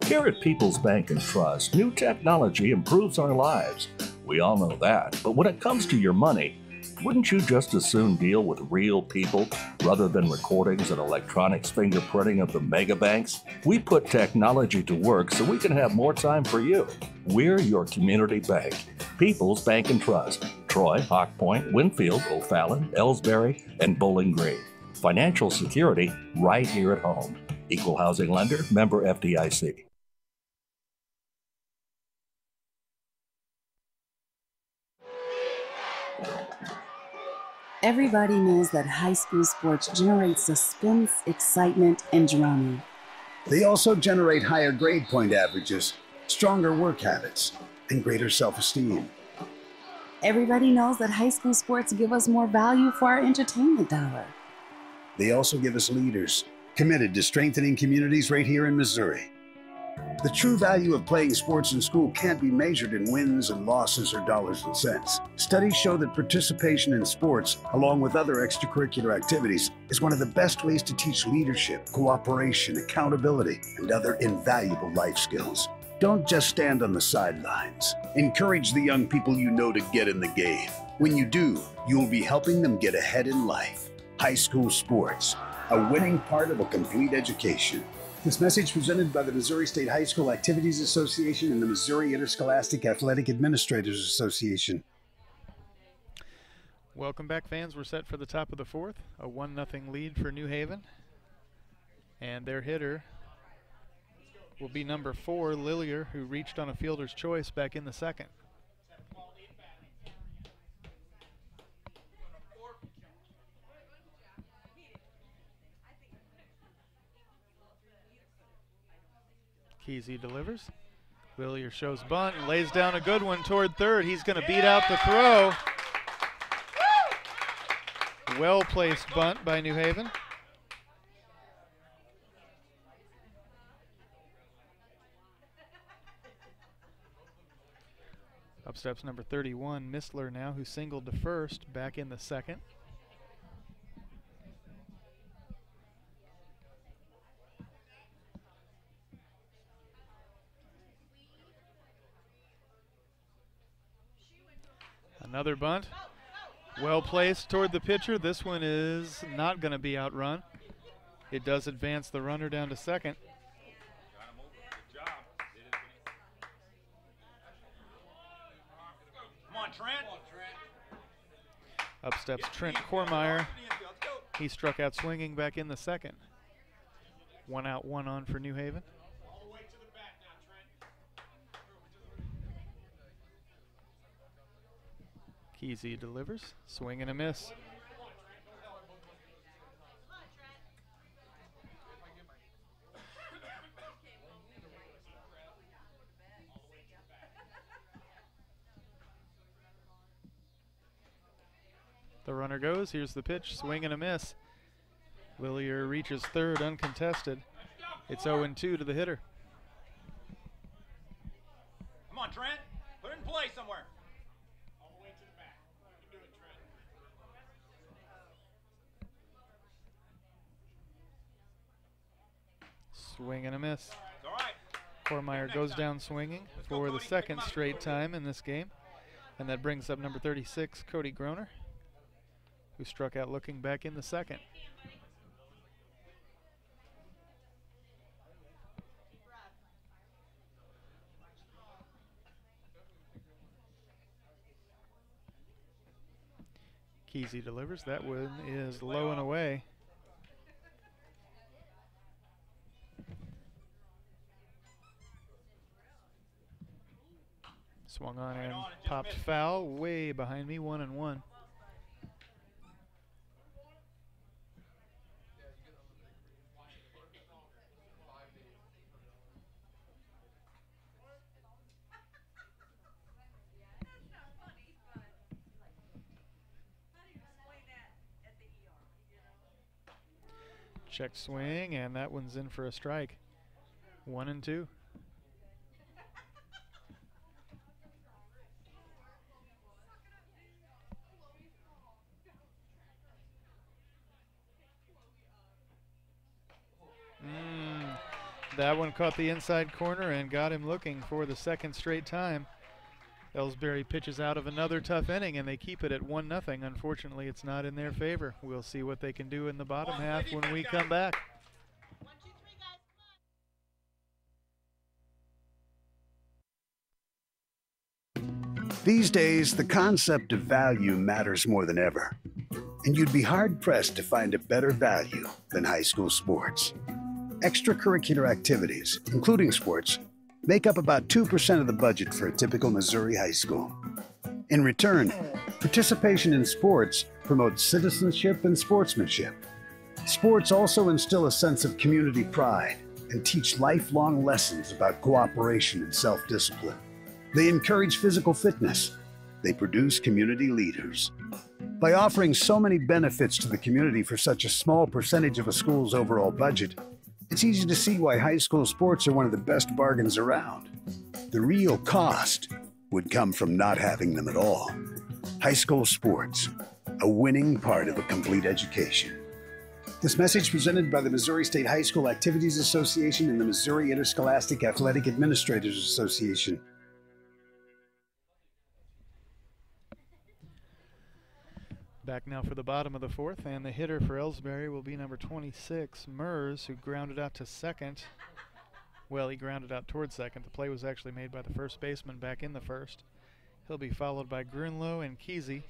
Here at People's Bank and Trust, new technology improves our lives. We all know that, but when it comes to your money, wouldn't you just as soon deal with real people rather than recordings and electronics fingerprinting of the mega banks? We put technology to work so we can have more time for you. We're your community bank. People's Bank and Trust. Troy, Hawk Point, Winfield, O'Fallon, Ellsbury, and Bowling Green. Financial security right here at home. Equal housing lender, member FDIC. Everybody knows that high school sports generate suspense, excitement, and drama. They also generate higher grade point averages, stronger work habits, and greater self-esteem. Everybody knows that high school sports give us more value for our entertainment dollar. They also give us leaders committed to strengthening communities right here in Missouri. The true value of playing sports in school can't be measured in wins and losses or dollars and cents. Studies show that participation in sports, along with other extracurricular activities, is one of the best ways to teach leadership, cooperation, accountability, and other invaluable life skills. Don't just stand on the sidelines. Encourage the young people you know to get in the game. When you do, you'll be helping them get ahead in life. High school sports, a winning part of a complete education. This message presented by the Missouri State High School Activities Association and the Missouri Interscholastic Athletic Administrators Association. Welcome back, fans. We're set for the top of the fourth. A 1-0 lead for New Haven. And their hitter will be number 4, Lillier, who reached on a fielder's choice back in the second. Kesey delivers. Lillier shows bunt and lays down a good one toward third. He's going to beat out the throw. Well-placed bunt by New Haven. Up steps number 31, Missler now, who singled to first back in the second. Another bunt. Well placed toward the pitcher. This one is not going to be outrun. It does advance the runner down to second. Come on, Trent. Up steps Trent Kormeyer. He struck out swinging back in the second. 1 out, 1 on for New Haven. Kesey delivers, swing and a miss. The runner goes, here's the pitch, swing and a miss. Lillier reaches third uncontested. It's 0-2 to the hitter. Come on, Trent. Put it in play somewhere. Swing and a miss. Kormeyer goes down swinging for the second straight time in this game. And that brings up number 36, Cody Groner, who struck out looking back in the second. Kesey delivers. That one is low and away. Swung on and popped foul way behind me, 1-1. Check swing, and that one's in for a strike. 1-2. That one caught the inside corner and got him looking for the second straight time. Ellsbury pitches out of another tough inning, and they keep it at 1-0. Unfortunately, it's not in their favor. We'll see what they can do in the bottom half when we come back. These days, the concept of value matters more than ever. And you'd be hard-pressed to find a better value than high school sports. Extracurricular activities, including sports, make up about 2% of the budget for a typical Missouri high school. In return, participation in sports promote citizenship and sportsmanship. Sports also instill a sense of community pride and teach lifelong lessons about cooperation and self-discipline. They encourage physical fitness. They produce community leaders. By offering so many benefits to the community for such a small percentage of a school's overall budget, it's easy to see why high school sports are one of the best bargains around. The real cost would come from not having them at all. High school sports, a winning part of a complete education. This message presented by the Missouri State High School Activities Association and the Missouri Interscholastic Athletic Administrators Association. Back now for the bottom of the fourth, and the hitter for Ellsbury will be number 26, Mers, who grounded out to second. Well, he grounded out towards second. The play was actually made by the first baseman back in the first. He'll be followed by Grunlow and Kesey.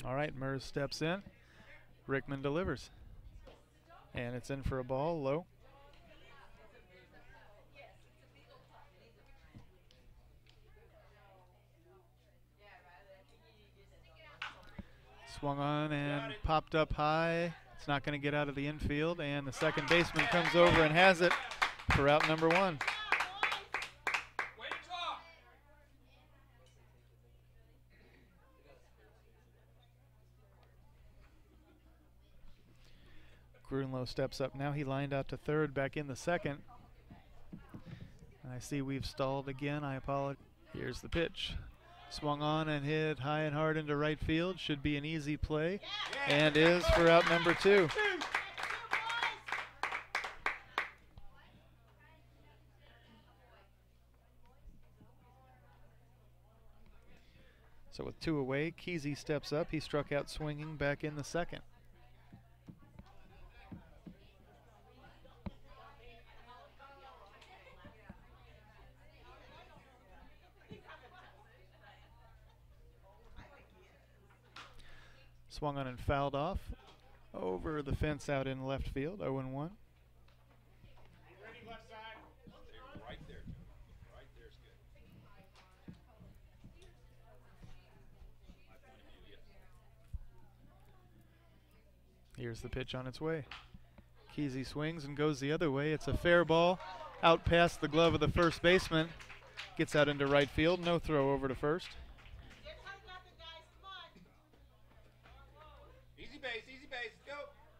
All right, Mers steps in. Rickman delivers. And it's in for a ball, low. Swung on and popped up high. It's not going to get out of the infield, and the second baseman comes over and has it for out number one. Grunlow steps up now. He lined out to third, back in the second. I see we've stalled again. I apologize. Here's the pitch. Swung on and hit high and hard into right field. Should be an easy play, and is for out number two. So with two away, Kesey steps up. He struck out swinging back in the second. Swung on and fouled off over the fence out in left field, 0-1. Here's the pitch on its way. Kesey swings and goes the other way. It's a fair ball out past the glove of the first baseman. Gets out into right field. No throw over to first. Easy base, go.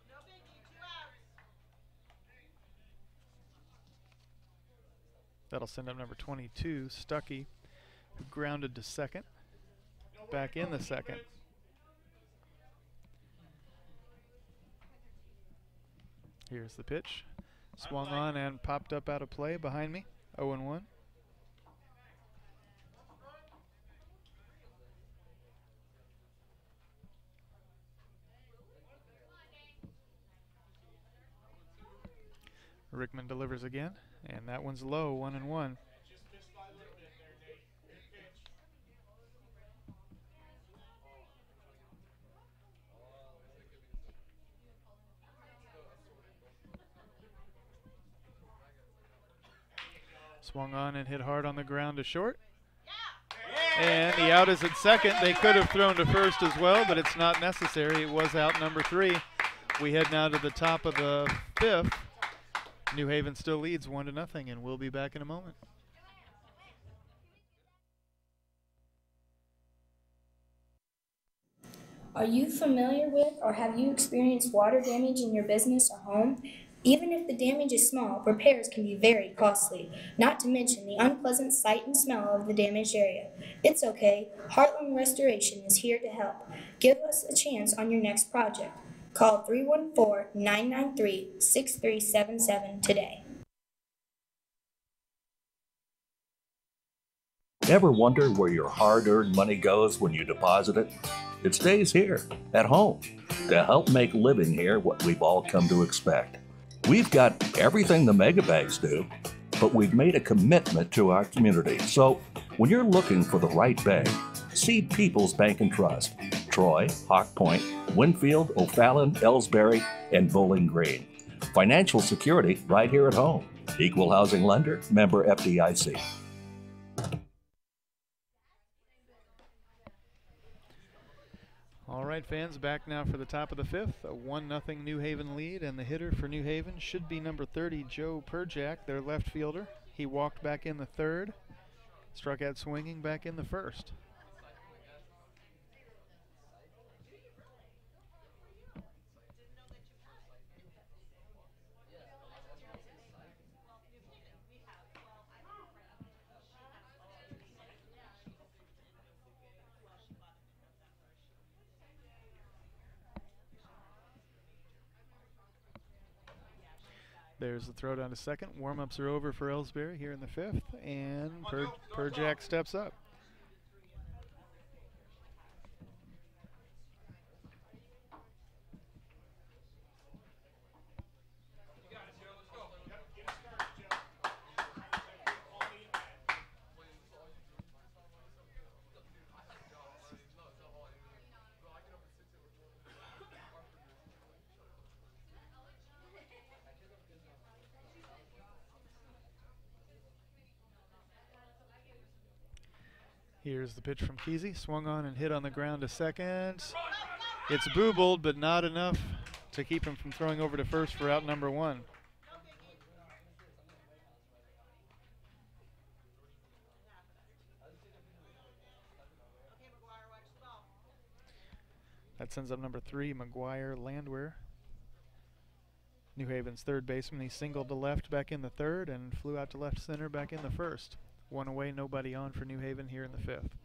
No biggie, 2 outs. That'll send up number 22, Stuckey, who grounded to second. Back in the second. Here's the pitch. Swung on and popped up out of play behind me, 0-1. Rickman delivers again, and that one's low, 1-1. Swung on and hit hard on the ground to short. And the out is at second. They could have thrown to first as well, but it's not necessary. It was out number 3. We head now to the top of the 5th. New Haven still leads 1-0, and we'll be back in a moment. Are you familiar with or have you experienced water damage in your business or home? Even if the damage is small, repairs can be very costly, not to mention the unpleasant sight and smell of the damaged area. It's okay. Heartland Restoration is here to help. Give us a chance on your next project. Call 314-993-6377 today. Ever wonder where your hard-earned money goes when you deposit it? It stays here, at home, to help make living here what we've all come to expect. We've got everything the mega banks do, but we've made a commitment to our community. So when you're looking for the right bank, see People's Bank and Trust. Troy, Hawk Point, Winfield, O'Fallon, Ellsbury, and Bowling Green. Financial security right here at home. Equal housing lender, member FDIC. All right, fans, back now for the top of the fifth. A 1-0 New Haven lead, and the hitter for New Haven should be number 30, Joe Perjak, their left fielder. He walked back in the third, struck out swinging back in the first. There's the throw down to second. Warm-ups are over for Ellsbury here in the fifth, and Perjak steps up. Here's the pitch from Kesey, swung on and hit on the ground to second. It's boobled, but not enough to keep him from throwing over to first for out number one. That sends up number 3, McGuire Landwehr. New Haven's third baseman. He singled to left back in the third and flew out to left center back in the first. One away, nobody on for New Haven here in the fifth.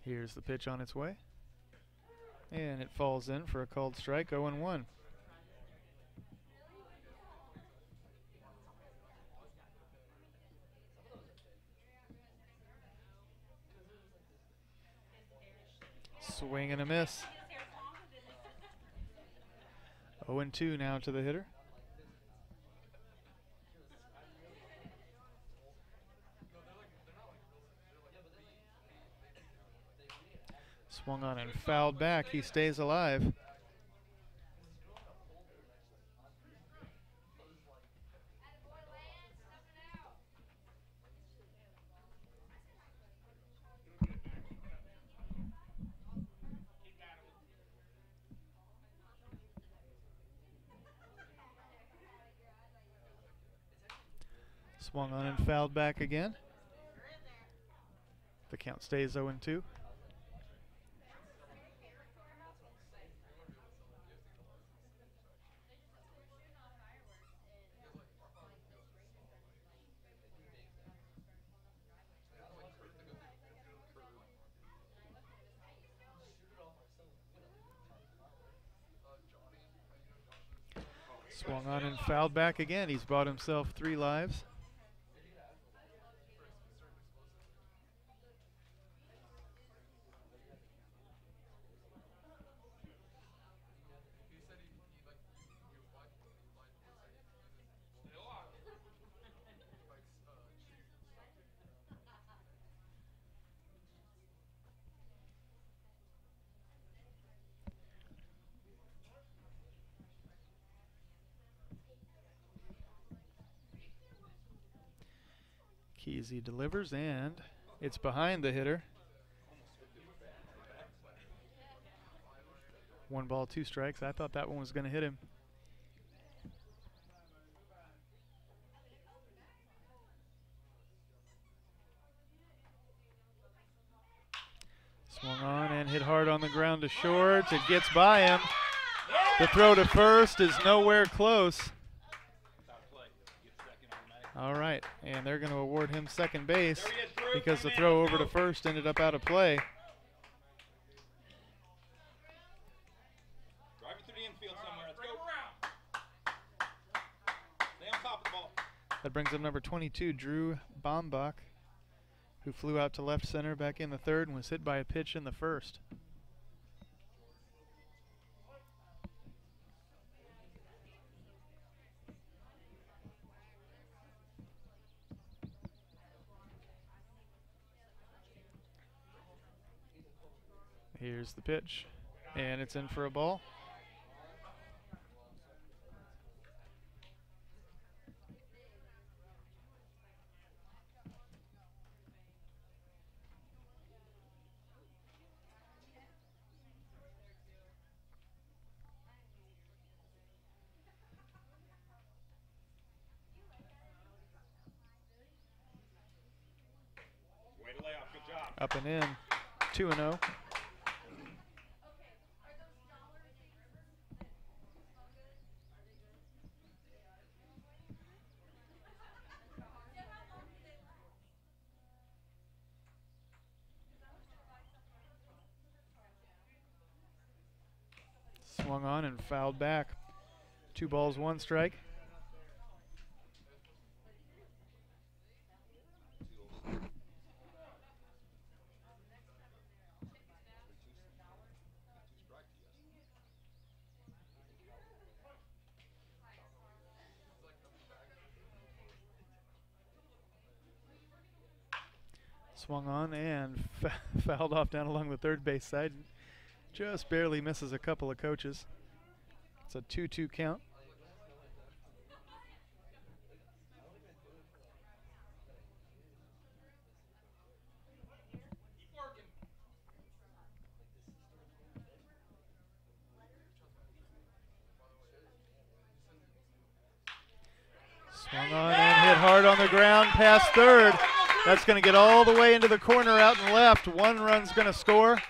Here's the pitch on its way. And it falls in for a called strike, 0-1. Swing and a miss. 0-2 now to the hitter. Swung on and fouled back. He stays alive. Swung on and fouled back again. The count stays 0-2. Swung on and fouled back again. He's bought himself 3 lives. Kesey delivers, and it's behind the hitter. 1 ball, 2 strikes. I thought that one was going to hit him. Swung on and hit hard on the ground to short. It gets by him. The throw to first is nowhere close. All right, and they're going to award him second base because the throw over to first ended up out of play. Drive it through the infield somewhere That brings up number 22, Drew Bombach, who flew out to left center back in the third and was hit by a pitch in the first. Here's the pitch, and it's in for a ball. Up and in, 2-0. Swung on and fouled back. 2 balls, 1 strike. Swung on and fouled off down along the third base side. Just barely misses a couple of coaches. It's a 2-2 count. Swung on and hit hard on the ground past third. That's going to get all the way into the corner out and left. 1 run's going to score.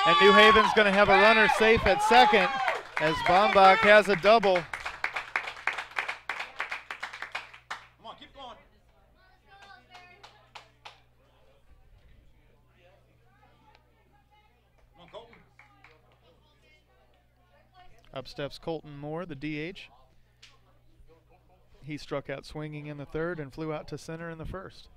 And New Haven's going to have a runner safe at second as Bombach has a double. Come on, keep going. Come on, Colton. Up steps Colton Moore, the DH. He struck out swinging in the third and flew out to center in the first.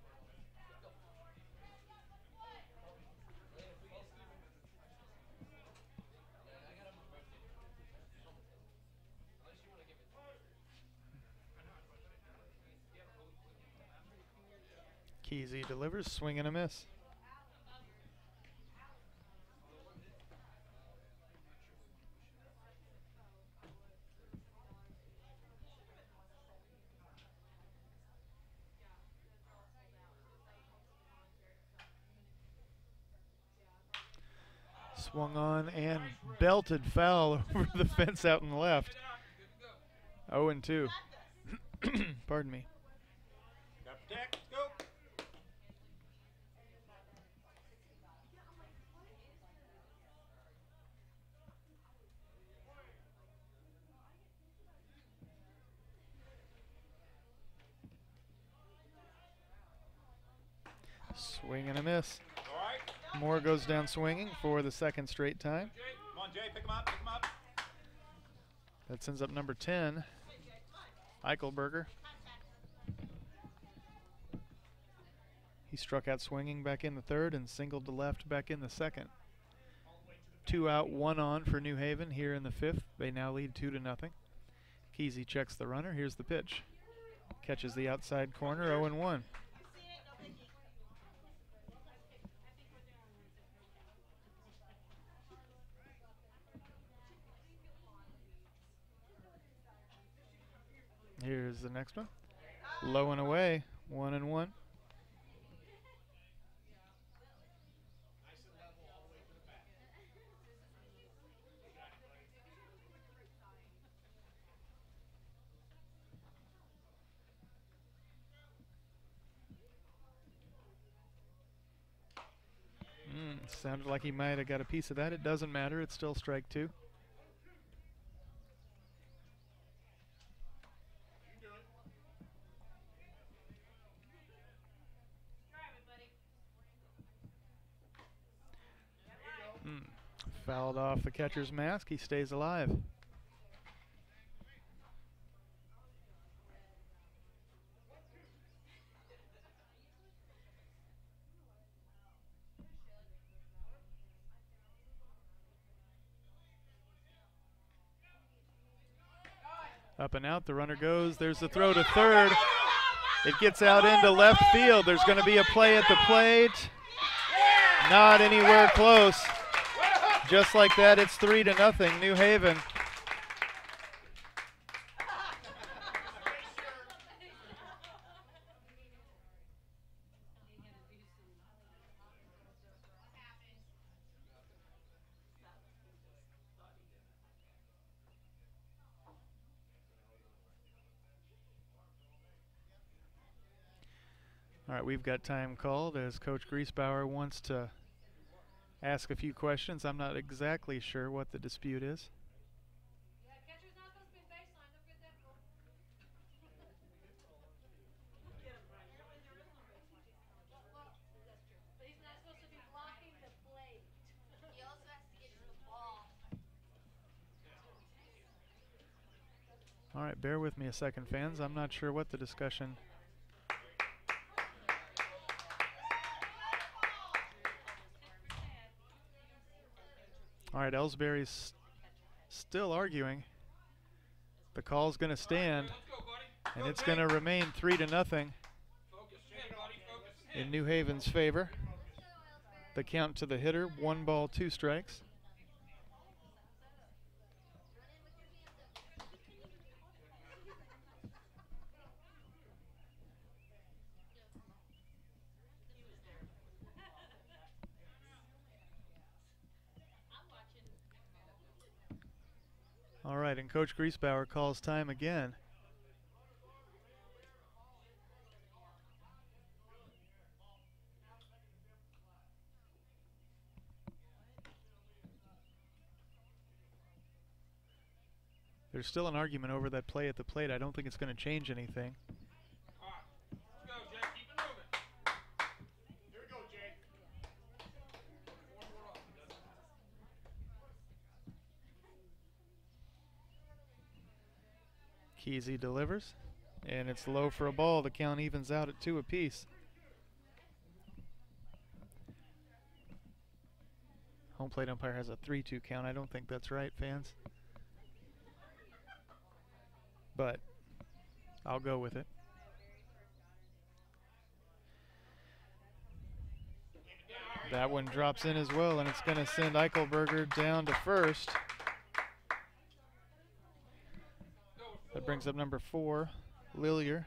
Kesey delivers, swing and a miss. Swung on and belted foul over the fence out and left. 0-2. Pardon me. Swing and a miss. Moore goes down swinging for the second straight time. Come on, Jay, pick him up, pick him up. That sends up number 10, Eichelberger. He struck out swinging back in the third and singled to left back in the second. 2 out, 1 on for New Haven here in the fifth. They now lead 2-0. Kesey checks the runner. Here's the pitch. Catches the outside corner, 0-1. Here's the next one. Low and away, 1-1. Sounded like he might have got a piece of that. It doesn't matter. It's still strike 2. Fouled off the catcher's mask. He stays alive. Up and out, the runner goes. There's the throw to third. It gets out into left field. There's going to be a play at the plate. Not anywhere close. Just like that, it's 3-0, New Haven. All right, we've got time called as Coach Griesbauer wants to ask a few questions. I'm not exactly sure what the dispute is. All right, bear with me a second, fans. I'm not sure what the discussion. All right, Ellsbury's still arguing. The call's going to stand, and it's going to remain 3-0 in New Haven's favor. The count to the hitter, 1 ball, 2 strikes. All right, and Coach Griesbauer calls time again. There's still an argument over that play at the plate. I don't think it's going to change anything. Kesey delivers, and it's low for a ball. The count evens out at 2 apiece. Home plate umpire has a 3-2 count. I don't think that's right, fans. But I'll go with it. That one drops in as well, and it's going to send Eichelberger down to first. That brings up number 4, Lillier.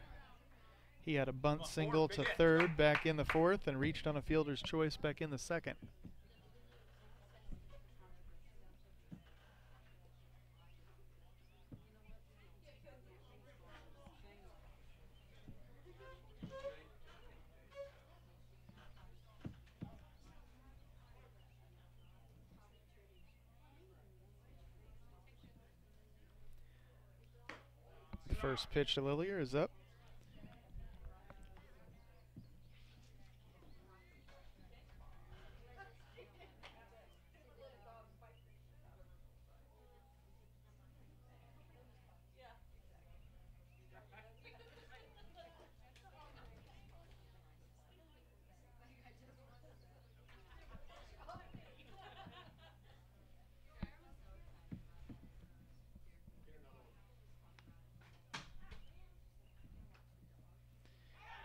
He had a bunt single to third back in the 4th and reached on a fielder's choice back in the 2nd. First pitch to Lillier is up.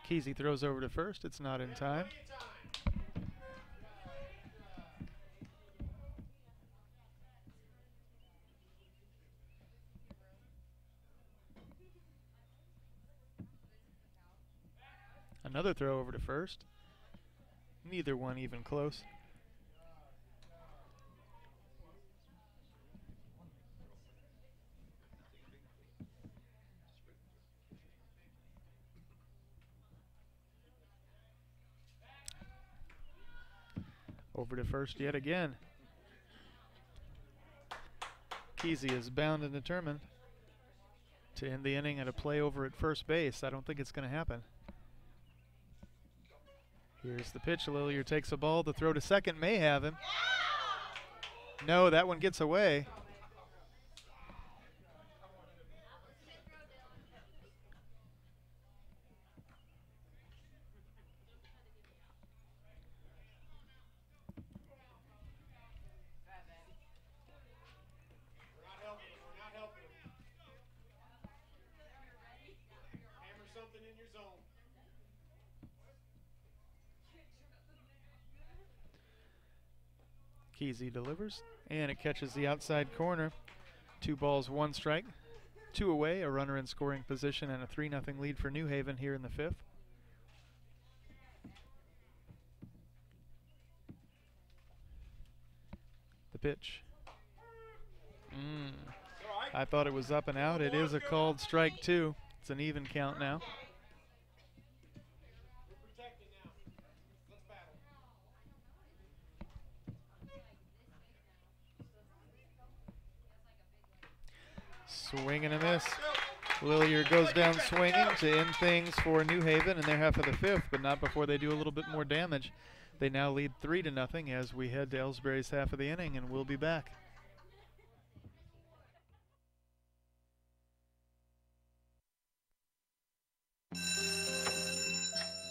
Kesey throws over to first. It's not in time. Another throw over to first. Neither one even close. Over to first yet again. Kesey is bound and determined to end the inning at a play over at first base. I don't think it's going to happen. Here's the pitch. Lillier takes a ball. The throw to second may have him. No, that one gets away. Kesey delivers, and it catches the outside corner. 2 balls, 1 strike. 2 away, a runner in scoring position, and a 3-0 lead for New Haven here in the 5th. The pitch. I thought it was up and out. It is a called strike 2. It's an even count now. Swing and a miss. Lillier goes down swinging to end things for New Haven in their half of the 5th, but not before they do a little bit more damage. They now lead 3-0 as we head to Ellsbury's half of the inning, and we'll be back.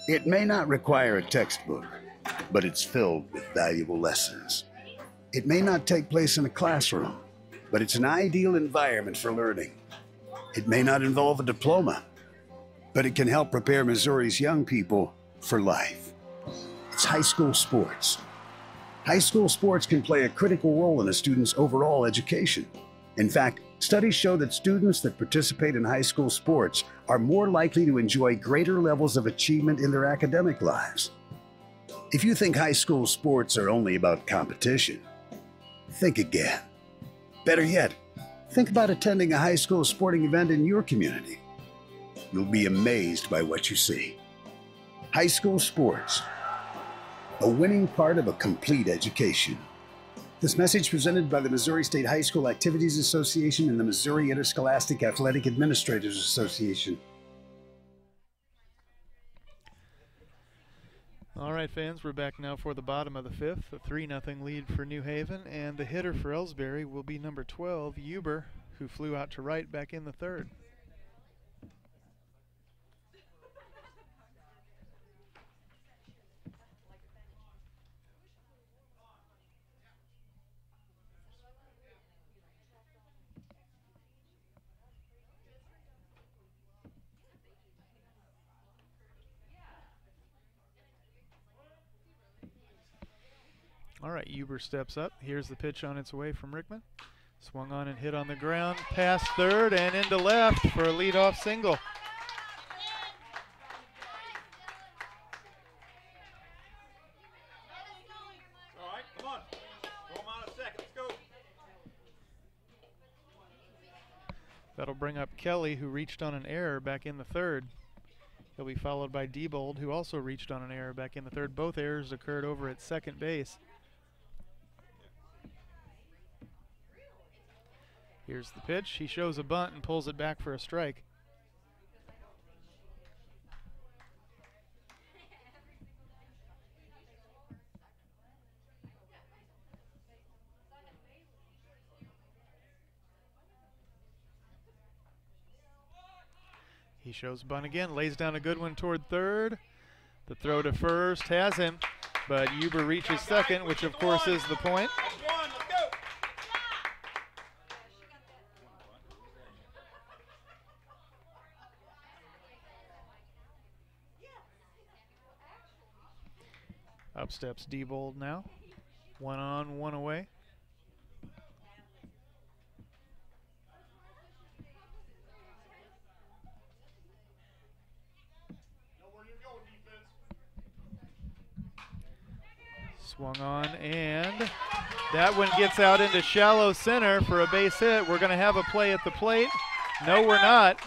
It may not require a textbook, but it's filled with valuable lessons. It may not take place in a classroom, but it's an ideal environment for learning. It may not involve a diploma, but it can help prepare Missouri's young people for life. It's high school sports. High school sports can play a critical role in a student's overall education. In fact, studies show that students that participate in high school sports are more likely to enjoy greater levels of achievement in their academic lives. If you think high school sports are only about competition, think again. Better yet, think about attending a high school sporting event in your community. You'll be amazed by what you see. High school sports, a winning part of a complete education. This message presented by the Missouri State High School Activities Association and the Missouri Interscholastic Athletic Administrators Association. All right, fans, we're back now for the bottom of the 5th. A 3-0 lead for New Haven, and the hitter for Ellsbury will be number 12, Huber, who flew out to right back in the 3rd. All right, Huber steps up. Here's the pitch on its way from Rickman. Swung on and hit on the ground, past 3rd and into left for a leadoff single. All right, come on. Throw him out a second. Let's go. That'll bring up Kelly, who reached on an error back in the 3rd. He'll be followed by Diebold, who also reached on an error back in the 3rd. Both errors occurred over at second base. Here's the pitch. He shows a bunt and pulls it back for a strike. He shows bunt again, lays down a good one toward 3rd. The throw to first has him, but Huber reaches 2nd, which of course is the point. Up steps Diebold now. 1 on, 1 away. Swung on, and that one gets out into shallow center for a base hit. We're going to have a play at the plate. No, we're not.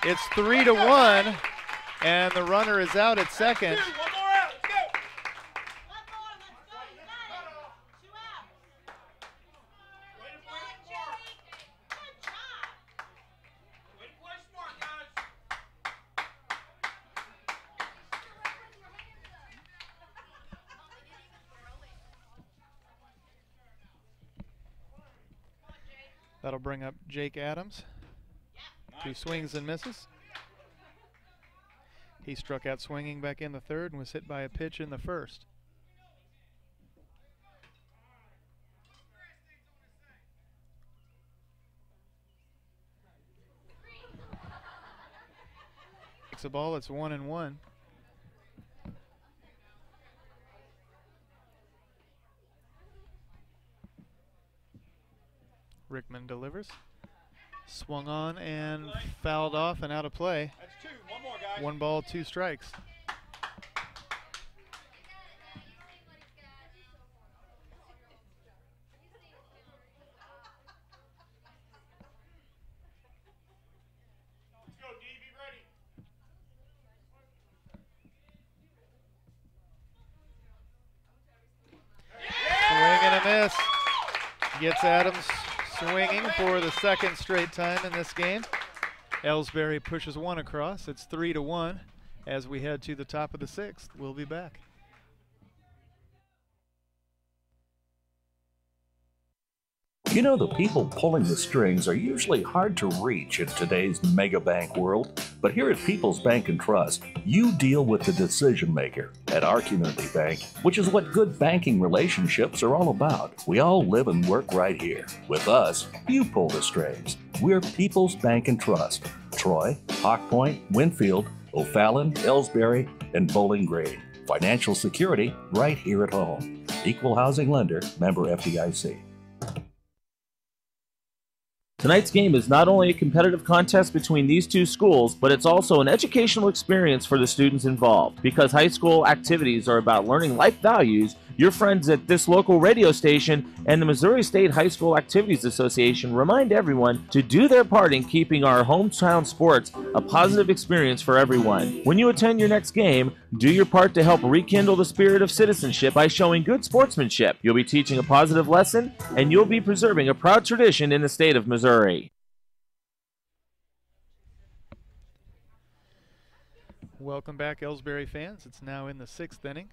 It's 3-1. And the runner is out at second. That'll bring up Jake Adams, who swings and misses. He struck out swinging back in the 3rd and was hit by a pitch in the 1st. takes the ball. It's 1-1. Rickman delivers. Swung on and fouled off and out of play. That's 2. One more, guys. 1 ball, 2 strikes. Let's go, D. Be ready. Swing and a miss. Gets Adams swinging for the second straight time in this game. Ellsbury pushes 1 across. It's 3-1 as we head to the top of the 6th. We'll be back. You know, the people pulling the strings are usually hard to reach in today's mega bank world, but here at People's Bank and Trust, you deal with the decision maker. At our community bank, which is what good banking relationships are all about, we all live and work right here. With us, you pull the strings. We're People's Bank and Trust. Troy, Hawk Point, Winfield, O'Fallon, Ellsbury, and Bowling Green. Financial security right here at home. Equal housing lender, member FDIC. Tonight's game is not only a competitive contest between these two schools, but it's also an educational experience for the students involved. Because high school activities are about learning life values, your friends at this local radio station and the Missouri State High School Activities Association remind everyone to do their part in keeping our hometown sports a positive experience for everyone. When you attend your next game, do your part to help rekindle the spirit of citizenship by showing good sportsmanship. You'll be teaching a positive lesson, and you'll be preserving a proud tradition in the state of Missouri. Welcome back, Ellsbury fans. It's now in the 6th inning.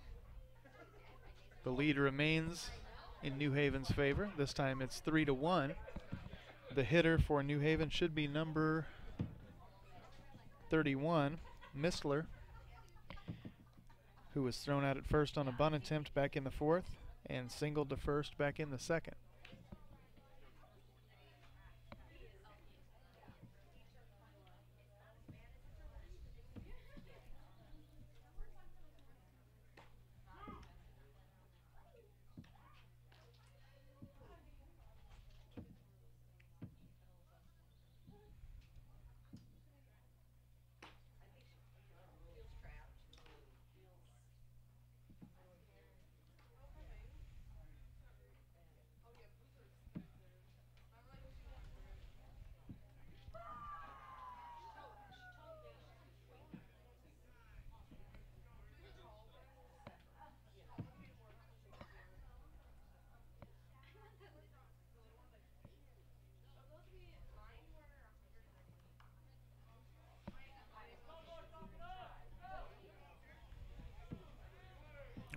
The lead remains in New Haven's favor. This time it's 3-1. The hitter for New Haven should be number 31, Mistler, who was thrown out at first on a bunt attempt back in the 4th and singled to first back in the 2nd.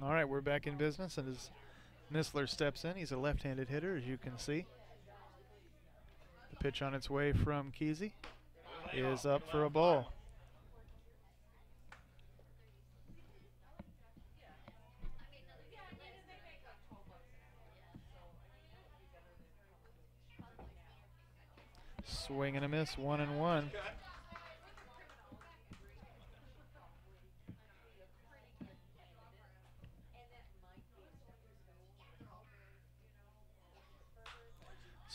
All right, we're back in business, and as Mistler steps in, he's a left-handed hitter, as you can see. The pitch on its way from Kesey is up for a ball. Swing and a miss, 1-1.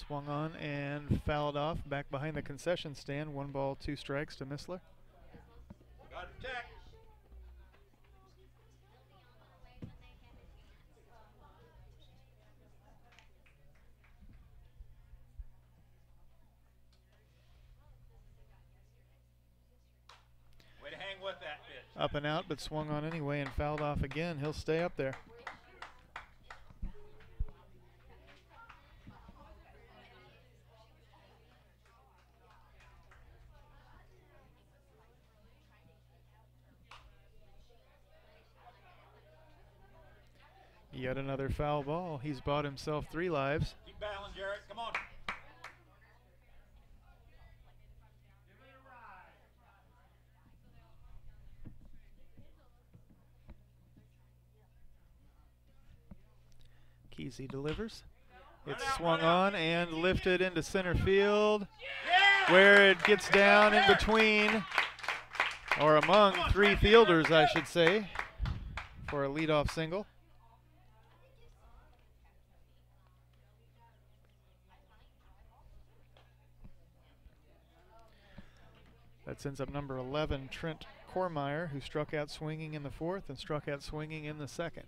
Swung on and fouled off back behind the concession stand. 1 ball, 2 strikes to Mistler. Got to attack. Way to hang with that pitch. Up and out, but swung on anyway and fouled off again. He'll stay up there. Yet another foul ball. He's bought himself 3 lives. Keep battling, Jarrett. Come on. Kesey delivers. It's swung on and lifted into center field, where it gets down in between or among 3 fielders, I should say, for a leadoff single. That sends up number 11, Trent Kormeyer, who struck out swinging in the 4th and struck out swinging in the 2nd.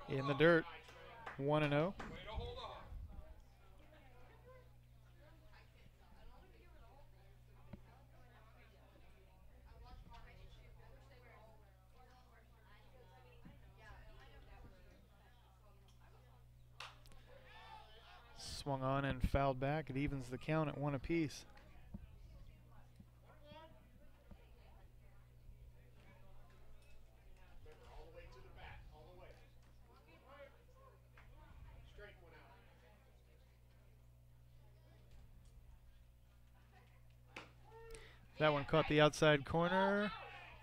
In the dirt, 1-0. Swung on and fouled back. It evens the count at 1 apiece. That one caught the outside corner,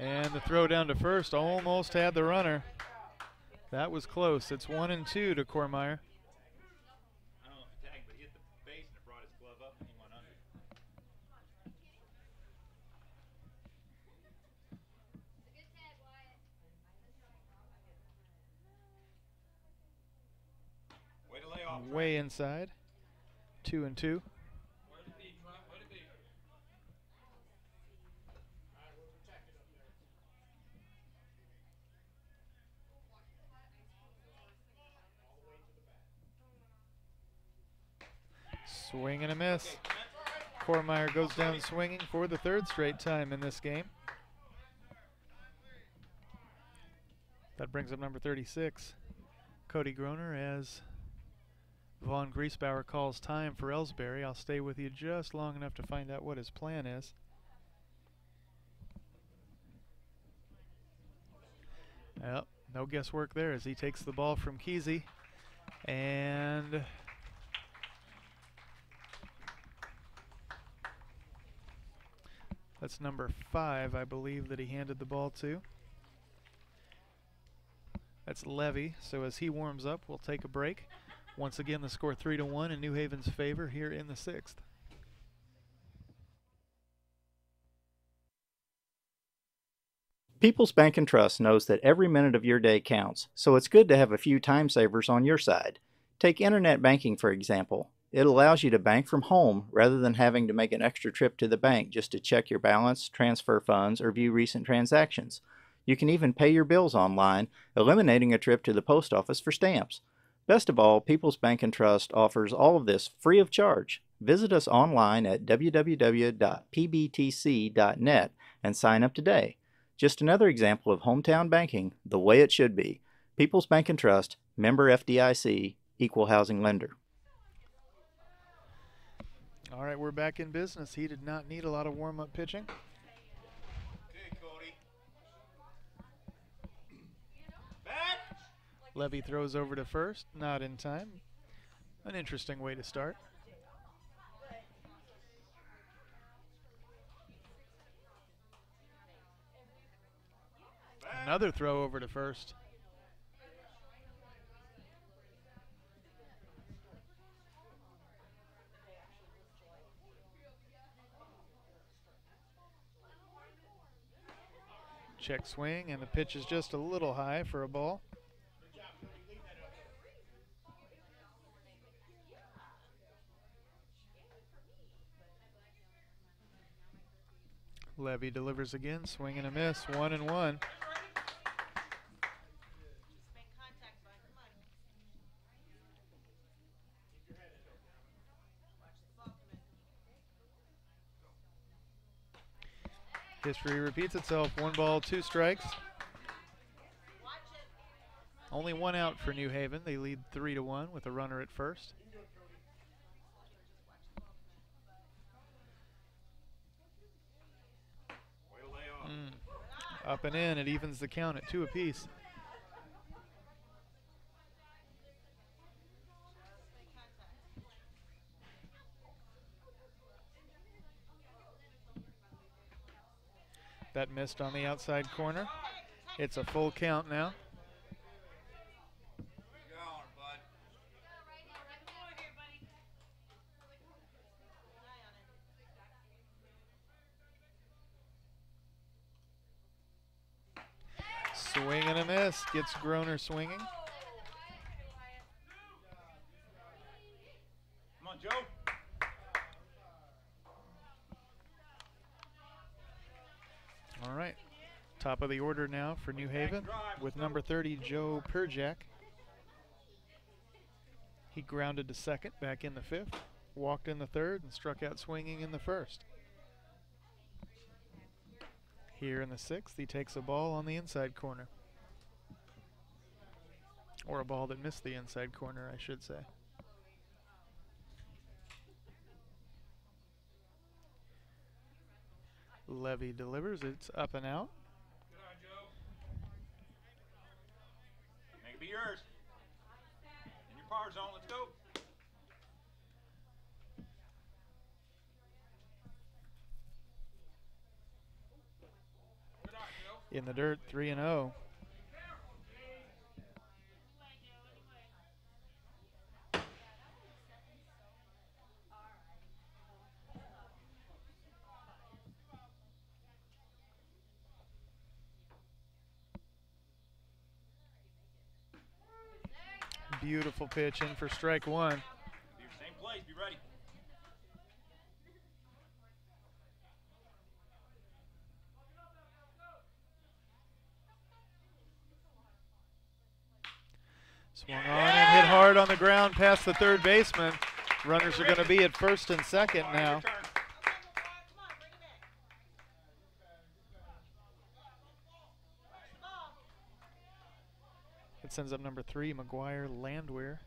and the throw down to first almost had the runner. That was close. It's 1-2 to Kormeyer. Way inside, 2-2. Swing and a miss. Kormeyer goes down swinging for the 3rd straight time in this game. That brings up number 36, Cody Groner, as Vaughn Griesbauer calls time for Ellsbury. I'll stay with you just long enough to find out what his plan is. Well, no guesswork there as he takes the ball from Kesey, and that's number 5, I believe, that he handed the ball to. That's Levy. So as he warms up, we'll take a break. Once again, the score 3-1 in New Haven's favor here in the 6th. People's Bank and Trust knows that every minute of your day counts, so it's good to have a few time savers on your side. Take internet banking, for example. It allows you to bank from home rather than having to make an extra trip to the bank just to check your balance, transfer funds, or view recent transactions. You can even pay your bills online, eliminating a trip to the post office for stamps. Best of all, People's Bank and Trust offers all of this free of charge. Visit us online at www.pbtc.net and sign up today. Just another example of hometown banking the way it should be. People's Bank and Trust, member FDIC, equal housing lender. All right, we're back in business. He did not need a lot of warm-up pitching. Levy throws over to first, not in time. An interesting way to start. Another throw over to first. Check swing, and the pitch is just a little high for a ball. Levy delivers again, swing and a miss, 1-1. History repeats itself. 1 ball, 2 strikes. Only 1 out for New Haven. They lead 3-1 with a runner at first. Up and in. It evens the count at 2 apiece. That missed on the outside corner. It's a full count now. Swing and a miss. Gets Groner swinging. Come on, Joe. All right. Top of the order now for New Haven with number 30, Joe Perjak. He grounded to second back in the 5th, walked in the 3rd, and struck out swinging in the 1st. Here in the 6th, he takes a ball on the inside corner. Or a ball that missed the inside corner, I should say. Levy delivers. It's up and out. Good on, Joe. Make it be yours. In your power zone. Let's go. In the dirt, 3-0. Beautiful pitch in for strike 1. Same place. Be ready. Swung on and hit hard on the ground past the 3rd baseman. Runners are going to be at 1st and 2nd now. It sends up number 3, McGuire Landwehr,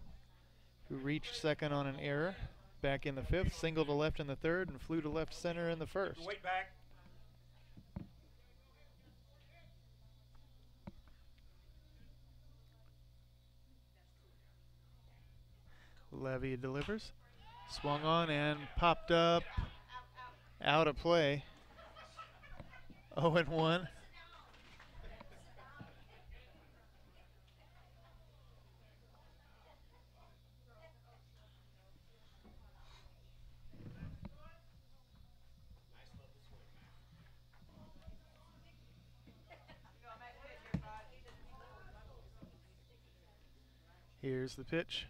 who reached 2nd on an error. Back in the 5th, single to left in the 3rd, and flew to left center in the 1st. Wait back. Levy delivers. Swung on and popped up. Out of play. 0-1. Here's the pitch.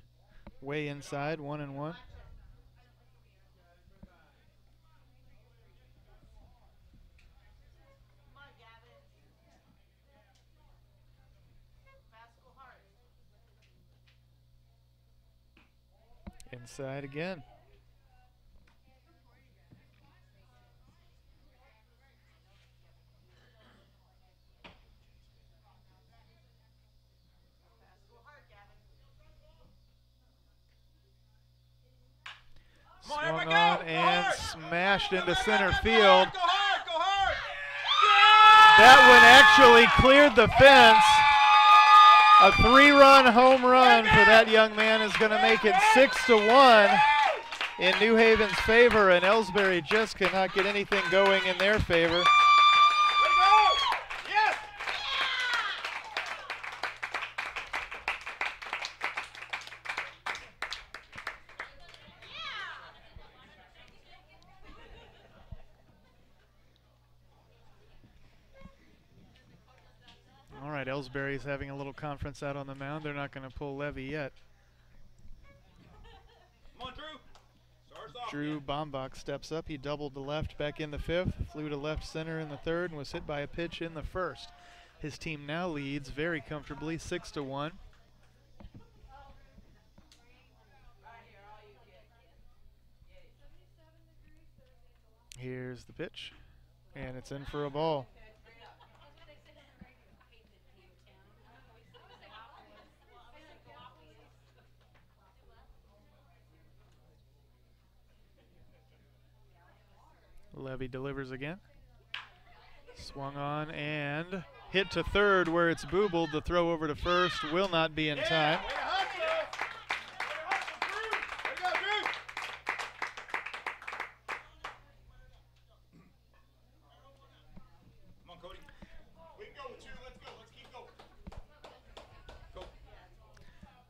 Way inside, 1-1. Inside again. Swung on and smashed into center field. That one actually cleared the fence. A 3-run home run for that young man is going to make it 6-1 in New Haven's favor, and Ellsbury just cannot get anything going in their favor. Ellsbury's having a little conference out on the mound. They're not going to pull Levy yet. Come on, Drew. Drew Bombach steps up. He doubled to left back in the 5th, flew to left center in the 3rd, and was hit by a pitch in the 1st. His team now leads very comfortably, 6-1. Here's the pitch. And it's in for a ball. Levy delivers again. Swung on and hit to third where it's boobled. The throw over to first will not be in time.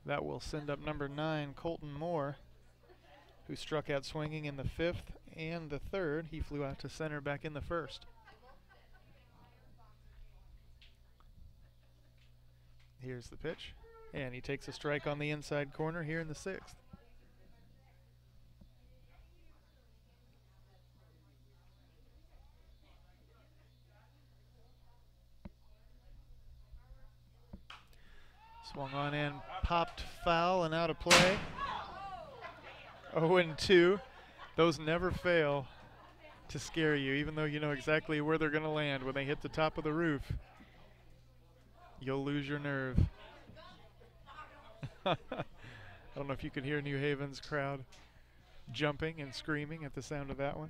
That will send up number 9, Colton Moore, who struck out swinging in the 5th and the 3rd. He flew out to center back in the 1st. Here's the pitch, and he takes a strike on the inside corner here in the 6th. Swung on and popped foul and out of play. 0-2. Those never fail to scare you, even though you know exactly where they're going to land. When they hit the top of the roof, you'll lose your nerve. I don't know if you could hear New Haven's crowd jumping and screaming at the sound of that one.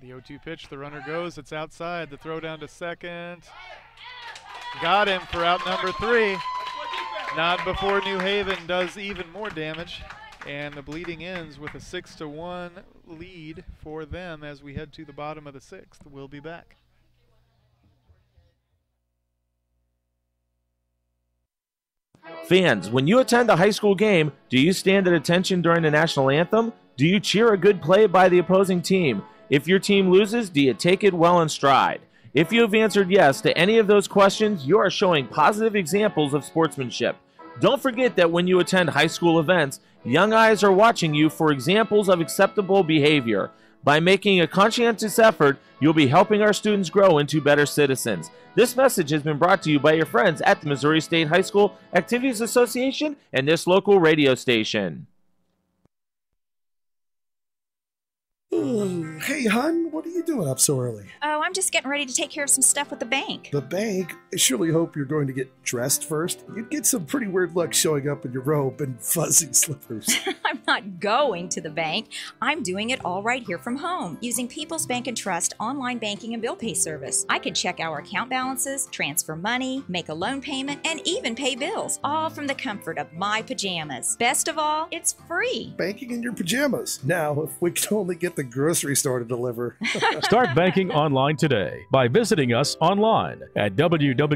The 0-2 pitch, the runner goes, it's outside, the throw down to second. Got him for out number 3. Not before New Haven does even more damage. And the bleeding ends with a 6-1 lead for them as we head to the bottom of the 6th. We'll be back. Fans, when you attend a high school game, do you stand at attention during the national anthem? Do you cheer a good play by the opposing team? If your team loses, do you take it well in stride? If you have answered yes to any of those questions, you are showing positive examples of sportsmanship. Don't forget that when you attend high school events, young eyes are watching you for examples of acceptable behavior. By making a conscientious effort, you'll be helping our students grow into better citizens. This message has been brought to you by your friends at the Missouri State High School Activities Association and this local radio station. Hey, hon, what are you doing up so early? Oh, I'm just getting ready to take care of some stuff with the bank. The bank? I surely hope you're going to get dressed first. You'd get some pretty weird looks showing up in your robe and fuzzy slippers. I'm not going to the bank. I'm doing it all right here from home using People's Bank and Trust online banking and bill pay service. I can check our account balances, transfer money, make a loan payment, and even pay bills, all from the comfort of my pajamas. Best of all, it's free. Banking in your pajamas. Now, if we could only get the grocery store to deliver. Start banking online today by visiting us online at www.pbtc.net.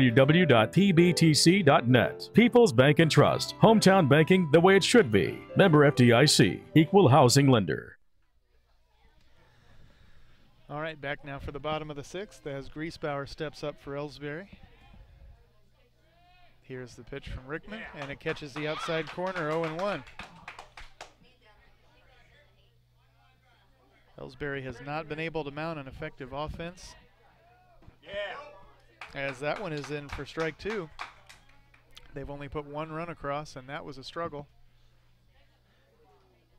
People's Bank and Trust. Hometown banking the way it should be. Member FDIC. Equal housing lender. All right, back now for the bottom of the 6th as Griesbauer steps up for Ellsbury. Here's the pitch from Rickman, and it catches the outside corner, 0-1. Ellsbury has not been able to mount an effective offense. As that one is in for strike 2. They've only put 1 run across, and that was a struggle.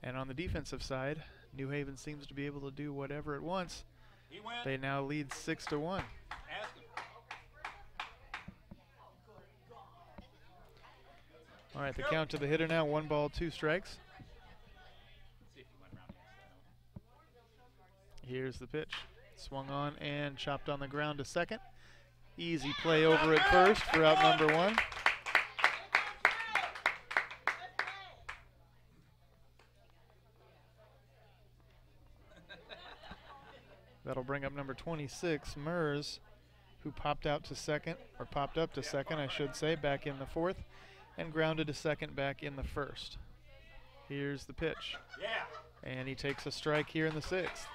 And on the defensive side, New Haven seems to be able to do whatever it wants. They now lead 6-1. All right, the count to the hitter now, 1 ball, 2 strikes. Here's the pitch. Swung on and chopped on the ground to second. Easy play over at first for out number 1. That'll bring up number 26, Mers, who popped out to second, or popped up to second, I should say, back in the 4th, and grounded to second back in the 1st. Here's the pitch. And he takes a strike here in the 6th.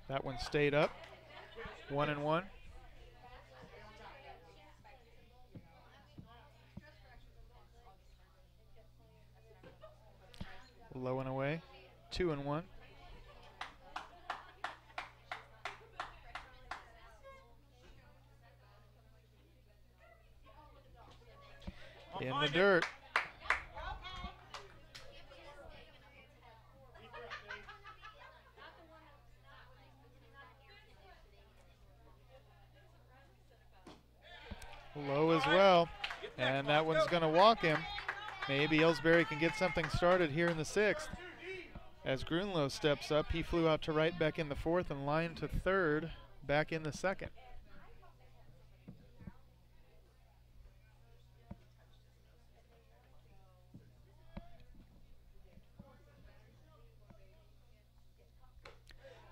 That one stayed up, 1-1. Low and away, 2-1. In the dirt. Low as well, and that one's going to walk him. Maybe Ellsbury can get something started here in the 6th. As Grunlow steps up, he flew out to right back in the 4th and lined to 3rd back in the 2nd.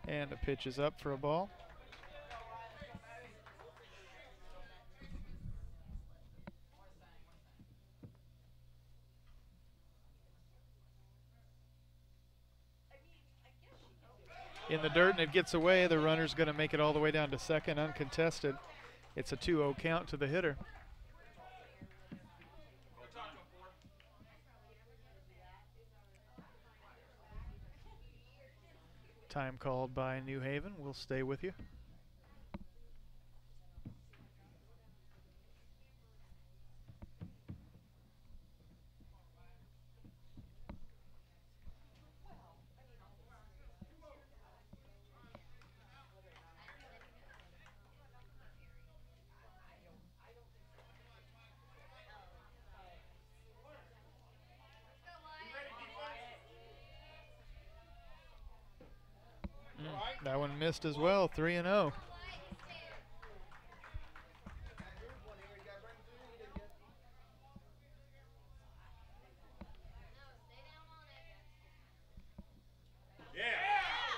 And the pitch is up for a ball. In the dirt, and it gets away. The runner's going to make it all the way down to 2nd, uncontested. It's a 2-0 count to the hitter. Time called by New Haven. We'll stay with you. That one missed as well, 3-0.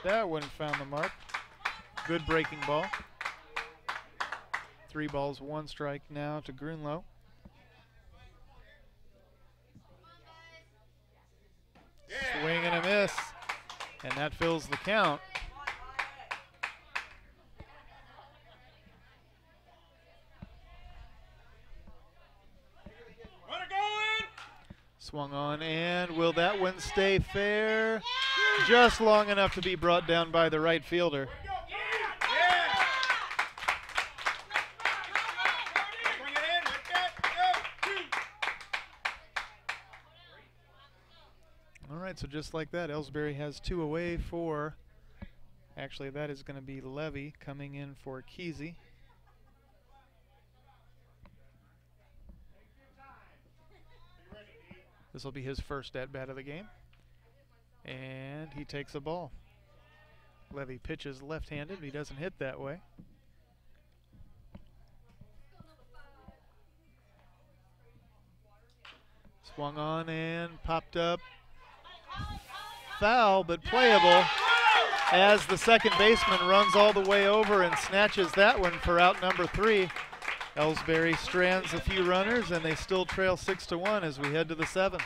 That one found the mark. Good breaking ball. 3 balls, 1 strike now to Grunlow. Swing and a miss, and that fills the count. Swung on, and will that one stay fair? Just long enough to be brought down by the right fielder. All right, so just like that, Ellsbury has 2 away for, actually that is going to be Levy coming in for Kesey. This will be his first at-bat of the game. And he takes a ball. Levy pitches left-handed, but he doesn't hit that way. Swung on and popped up. Foul, but playable, as the second baseman runs all the way over and snatches that one for out number 3. Ellsbury strands a few runners, and they still trail 6-1 as we head to the 7th.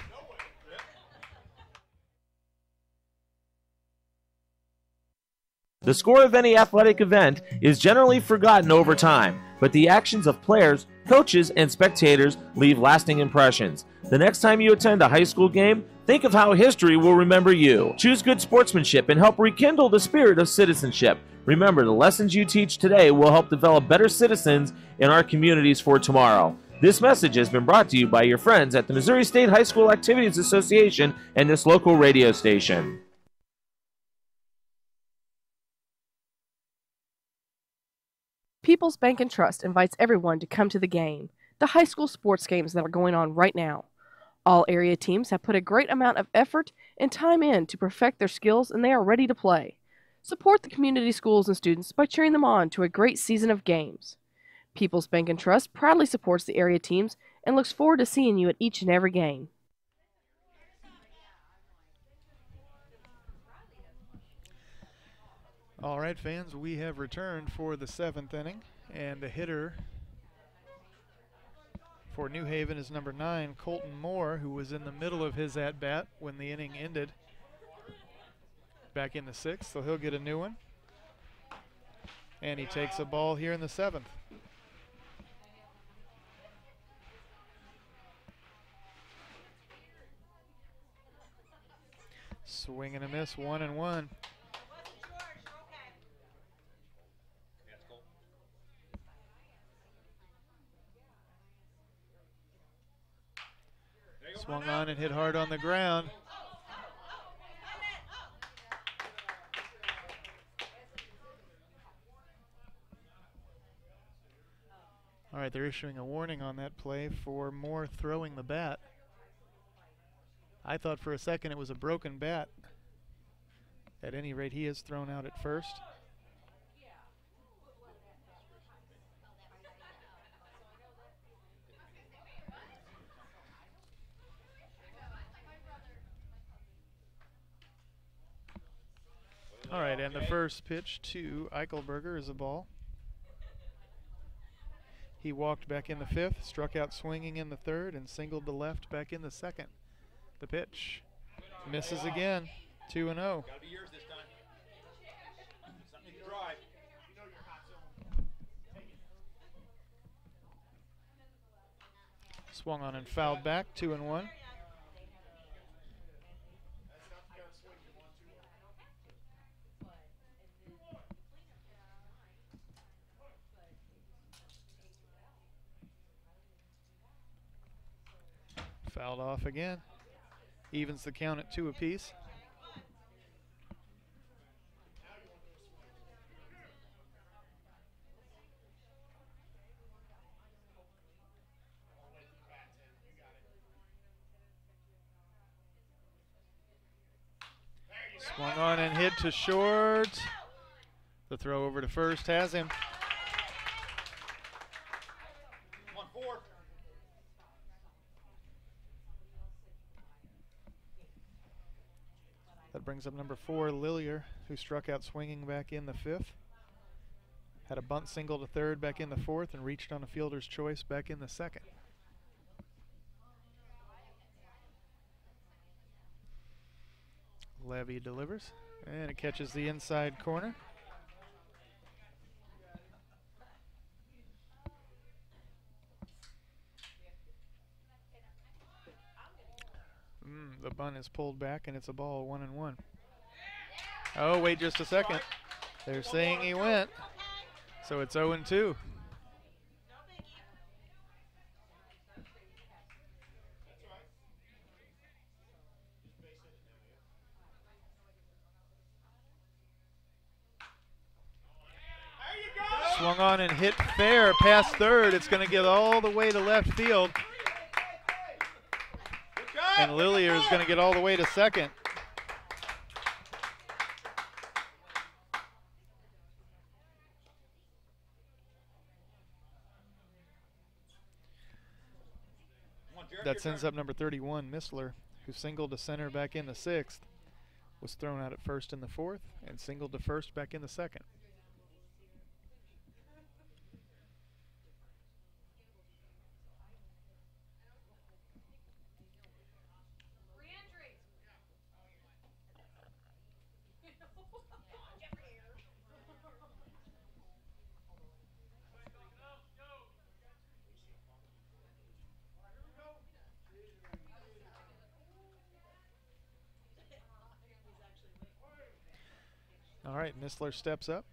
The score of any athletic event is generally forgotten over time, but the actions of players, coaches, and spectators leave lasting impressions. The next time you attend a high school game, think of how history will remember you. Choose good sportsmanship and help rekindle the spirit of citizenship. Remember, the lessons you teach today will help develop better citizens in our communities for tomorrow. This message has been brought to you by your friends at the Missouri State High School Activities Association and this local radio station. People's Bank and Trust invites everyone to come to the game, the high school sports games that are going on right now. All area teams have put a great amount of effort and time in to perfect their skills, and they are ready to play. Support the community schools and students by cheering them on to a great season of games. People's Bank and Trust proudly supports the area teams and looks forward to seeing you at each and every game. All right, fans, we have returned for the 7th inning, and the hitter for New Haven is number 9, Colton Moore, who was in the middle of his at-bat when the inning ended back in the 6th, so he'll get a new one. And he takes a ball here in the 7th. Swing and a miss, 1-1. Swung on and hit hard on the ground. All right, they're issuing a warning on that play for Moore throwing the bat. I thought for a second it was a broken bat. At any rate, he is thrown out at first. All right, and the first pitch to Eichelberger is a ball. He walked back in the fifth, struck out swinging in the third, and singled to left back in the second. The pitch misses again, 2-0. Gotta be yours this time. Something to drive. Swung on and fouled back, 2-1. Fouled off again. Evens the count at 2 apiece. Swung on and hit to short. The throw over to first has him. That brings up number 4, Lillier, who struck out swinging back in the fifth. Had a bunt single to third back in the fourth and reached on a fielder's choice back in the second. Levy delivers, and it catches the inside corner. The bunt is pulled back, and it's a ball, 1-1. Oh, wait just a second. They're saying he went, so it's 0-2. Swung on and hit fair past third. It's going to get all the way to left field. And Lillier is going to get all the way to second. That sends up number 31, Missler, who singled to center back in the sixth, was thrown out at first in the fourth, and singled to first back in the second. All right, Missler steps up.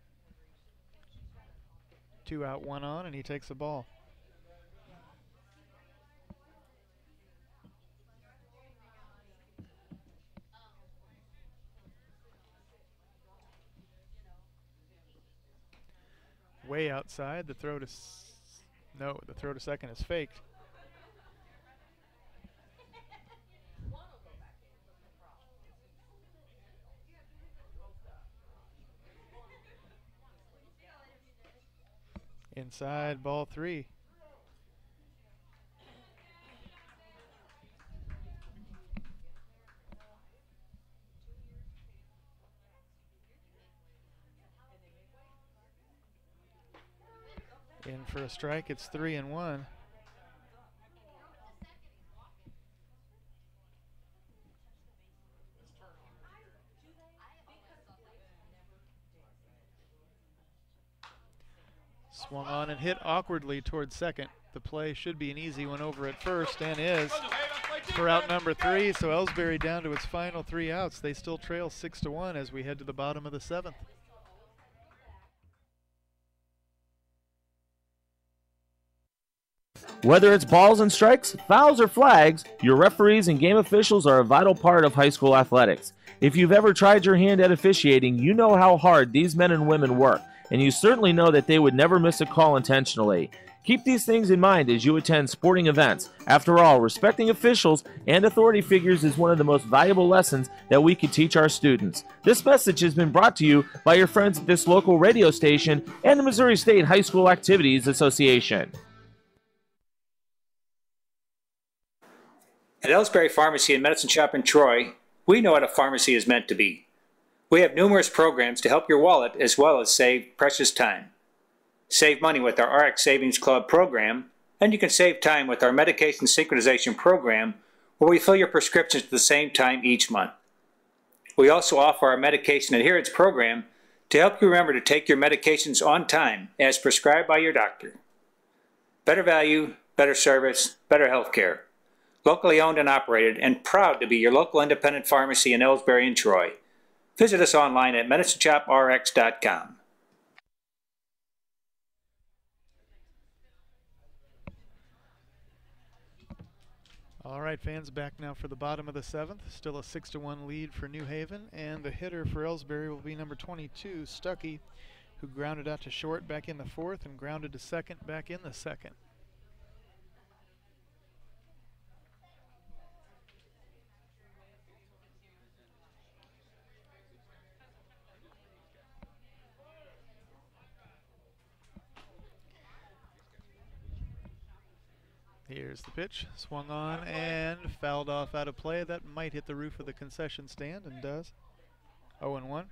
2 out, 1 on, and he takes the ball. Way outside, the throw to the throw to second is faked. Inside, ball 3. In for a strike, it's 3-1. Swung on and hit awkwardly towards second. The play should be an easy one over at first, and is for out number 3. So Ellsbury down to its final 3 outs. They still trail 6-1 as we head to the bottom of the 7th. Whether it's balls and strikes, fouls, or flags, your referees and game officials are a vital part of high school athletics. If you've ever tried your hand at officiating, you know how hard these men and women work, and you certainly know that they would never miss a call intentionally. Keep these things in mind as you attend sporting events. After all, respecting officials and authority figures is one of the most valuable lessons that we could teach our students. This message has been brought to you by your friends at this local radio station and the Missouri State High School Activities Association. At Ellsbury Pharmacy and Medicine Shop in Troy, we know what a pharmacy is meant to be. We have numerous programs to help your wallet as well as save precious time. Save money with our RX Savings Club program, and you can save time with our medication synchronization program where we fill your prescriptions at the same time each month. We also offer our medication adherence program to help you remember to take your medications on time as prescribed by your doctor. Better value, better service, better health care. Locally owned and operated, and proud to be your local independent pharmacy in Ellsbury and Troy. Visit us online at MedicineShopRx.com. All right, fans, back now for the bottom of the 7th. Still a 6-1 lead for New Haven, and the hitter for Ellsbury will be number 22, Stuckey, who grounded out to short back in the 4th and grounded to second back in the 2nd. Here's the pitch, swung on and fouled off out of play. That might hit the roof of the concession stand, and does. 0-1.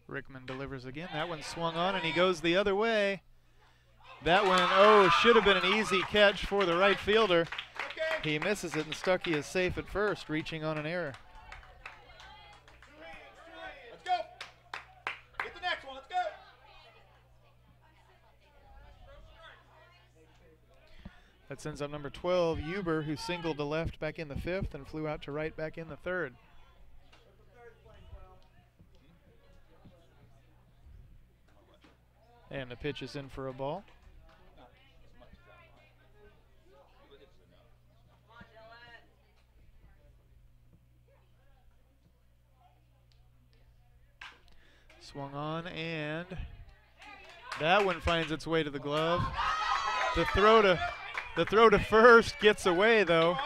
Rickman delivers again. That one swung on and he goes the other way. That one, should have been an easy catch for the right fielder. He misses it, and Stuckey is safe at first, reaching on an error. Let's go. Get the next one. Let's go. That sends up number 12, Huber, who singled to left back in the 5th and flew out to right back in the 3rd. And the pitch is in for a ball. Swung on, and that one finds its way to the glove. The throw to first gets away though,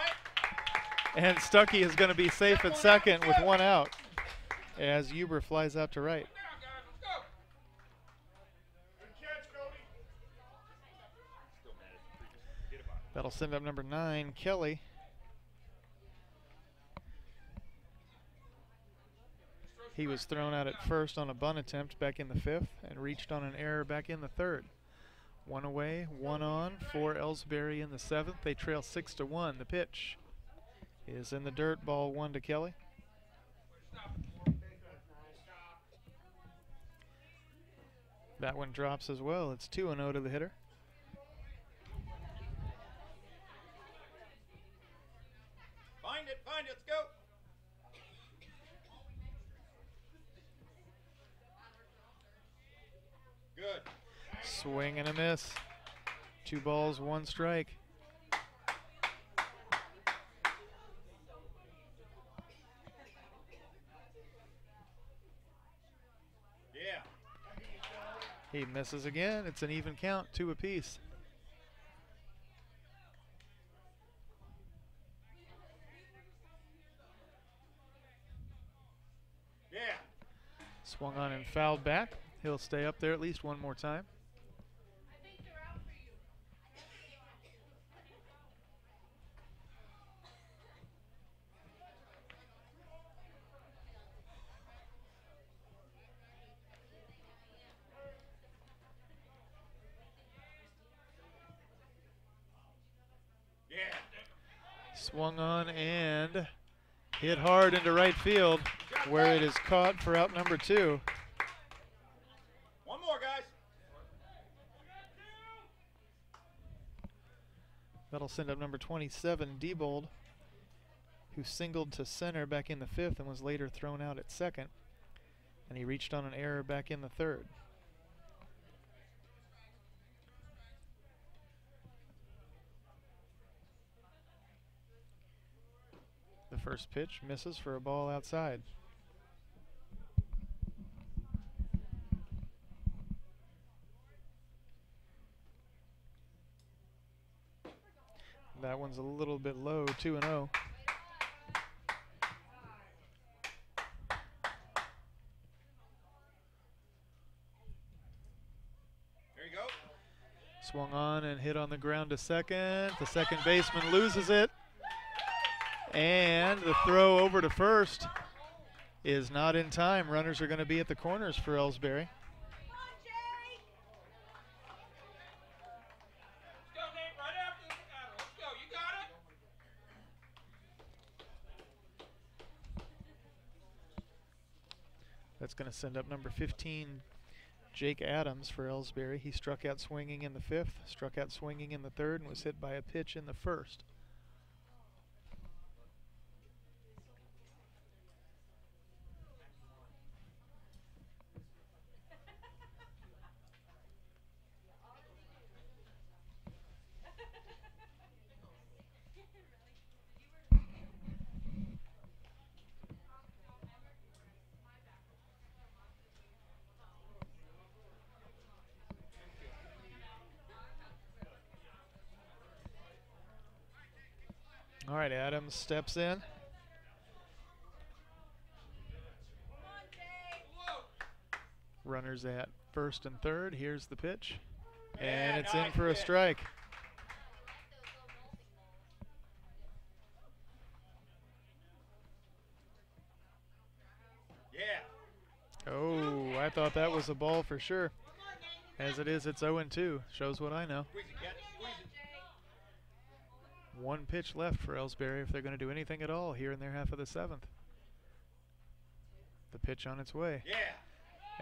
and Stuckey is going to be safe at second with one out as Huber flies out to right. That'll send up number 9, Kelly. He was thrown out at first on a bunt attempt back in the 5th and reached on an error back in the 3rd. One away, one on for Ellsbury in the 7th. They trail 6-1. The pitch is in the dirt, ball 1 to Kelly. That one drops as well. It's 2-0 to the hitter. Find it, let's go. Good. Swing and a miss. 2 balls, 1 strike. Yeah. He misses again. It's an even count, 2 apiece. Yeah. Swung on and fouled back. He'll stay up there at least one more time. Yeah. Swung on and hit hard into right field, where it is caught for out number 2. One more, guys. That'll send up number 27, Diebold. who singled to center back in the 5th and was later thrown out at second. And he reached on an error back in the 3rd. The first pitch misses for a ball outside. That one's a little bit low, 2-0. There you go. Swung on and hit on the ground to second. The second baseman loses it. And the throw over to first is not in time. Runners are going to be at the corners for Ellsbury. That's going to send up number 15, Jake Adams, for Ellsbury. He struck out swinging in the 5th, struck out swinging in the 3rd, and was hit by a pitch in the 1st. All right, Adams steps in. Runners at first and 3rd. Here's the pitch. And it's in for a strike. Yeah. Oh, I thought that was a ball for sure. As it is, it's 0-2. Shows what I know. One pitch left for Ellsbury if they're going to do anything at all here in their half of the 7th. The pitch on its way. Yeah.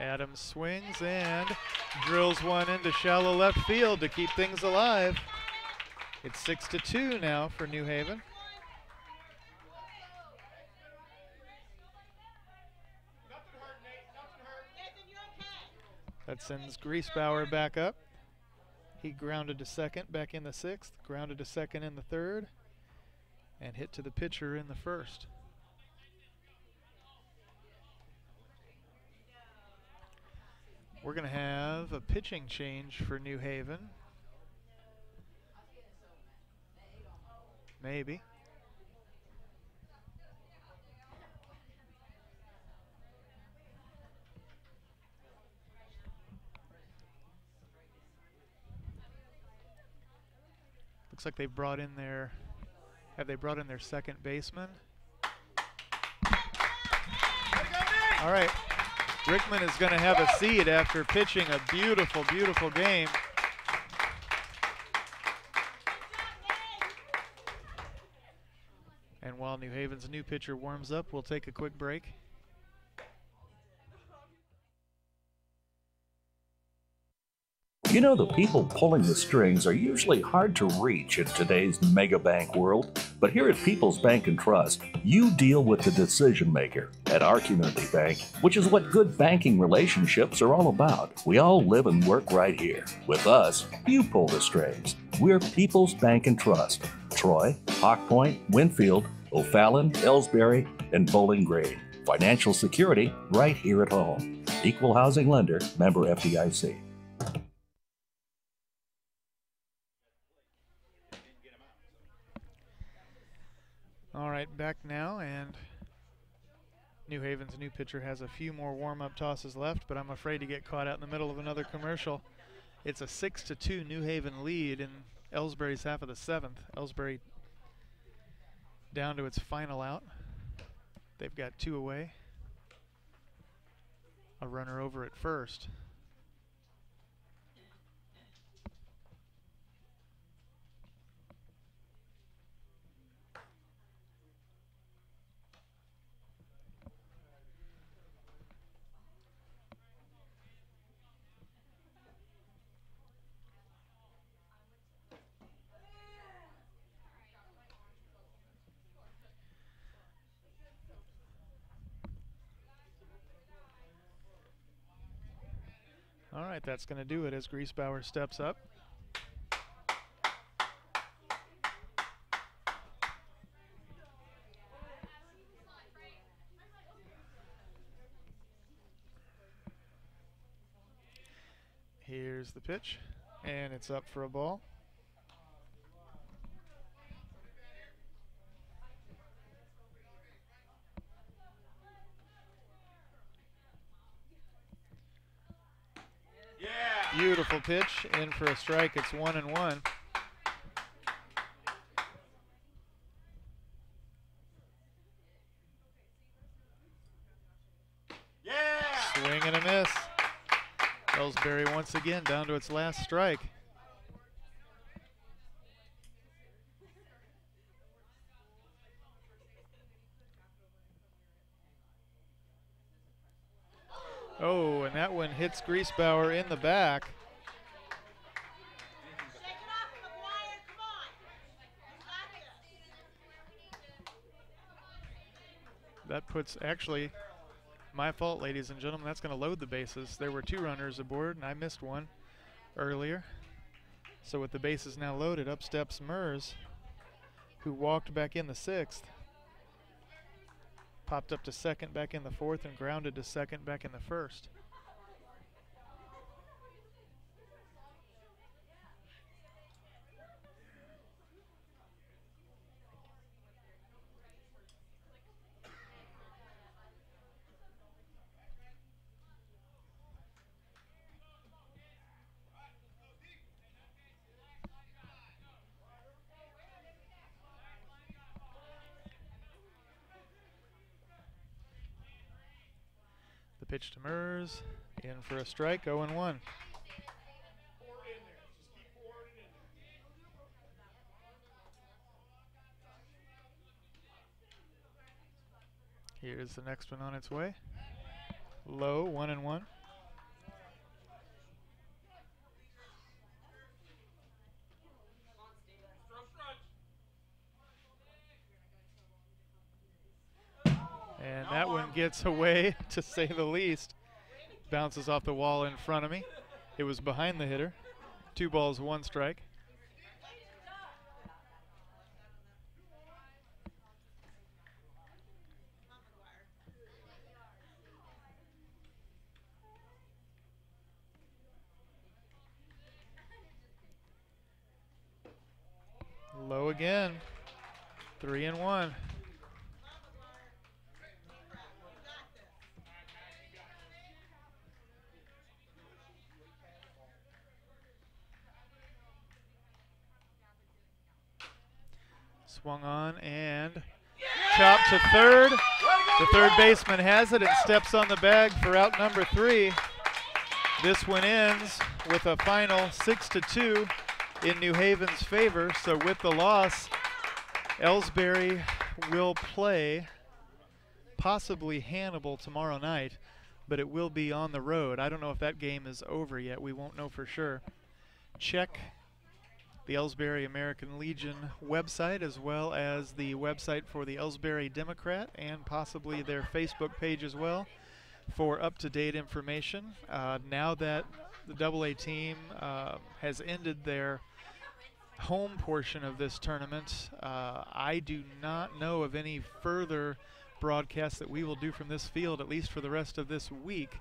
Adams swings and drills one into shallow left field to keep things alive. It's 6-2 now for New Haven. That sends Griesbauer back up. He grounded to second back in the 6th, grounded to second in the 3rd, and hit to the pitcher in the 1st. We're going to have a pitching change for New Haven. Maybe. Looks like they've brought in their, have they brought in their second baseman? All right, Rickman is going to have a seat after pitching a beautiful, beautiful game. And while New Haven's new pitcher warms up, we'll take a quick break. You know, the people pulling the strings are usually hard to reach in today's mega bank world, but here at People's Bank and Trust, you deal with the decision maker. At our community bank, which is what good banking relationships are all about, we all live and work right here. With us, you pull the strings. We're People's Bank and Trust. Troy, Hawk Point, Winfield, O'Fallon, Ellsbury, and Bowling Green. Financial security right here at home. Equal housing lender, member FDIC. All right, back now, and New Haven's new pitcher has a few more warm-up tosses left, but I'm afraid to get caught out in the middle of another commercial. It's a 6-2 New Haven lead in Ellsbury's half of the 7th. Ellsbury down to its final out. They've got 2 away. A runner over at first. right, that's going to do it as Griesbauer steps up. Here's the pitch, and it's up for a ball. Beautiful pitch, in for a strike. It's 1-1. Swing and a miss. Ellsbury once again down to its last strike. Oh, and that one hits Griesbauer in the back. That puts, actually, my fault, ladies and gentlemen, that's going to load the bases. There were 2 runners aboard, and I missed one earlier. So with the bases now loaded, up steps Mers, who walked back in the 6th. Popped up to second back in the 4th and grounded to second back in the 1st. Pitch to Mers, in for a strike, 0-1. Here's the next one on its way. Low, 1-1. And that one gets away, to say the least. Bounces off the wall in front of me. It was behind the hitter. 2 balls, 1 strike. Low again. 3-1. Swung on and chopped to third. The third baseman has it and steps on the bag for out number 3. This one ends with a final 6-2 in New Haven's favor. So with the loss, Ellsbury will play possibly Hannibal tomorrow night, but it will be on the road. I don't know if that game is over yet. We won't know for sure. Check the Ellsbury American Legion website, as well as the website for the Ellsbury Democrat, and possibly their Facebook page as well, for up-to-date information. Now that the AA team has ended their home portion of this tournament, I do not know of any further broadcasts that we will do from this field, at least for the rest of this week.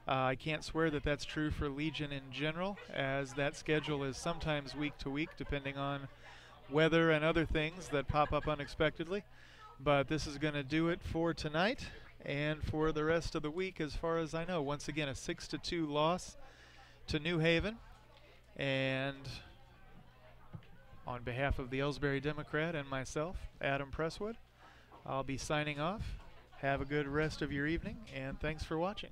I can't swear that that's true for Legion in general, as that schedule is sometimes week to week, depending on weather and other things that pop up unexpectedly. But this is going to do it for tonight and for the rest of the week, as far as I know. Once again, a 6-2 loss to New Haven. And on behalf of the Ellsbury Democrat and myself, Adam Presswood, I'll be signing off. Have a good rest of your evening, and thanks for watching.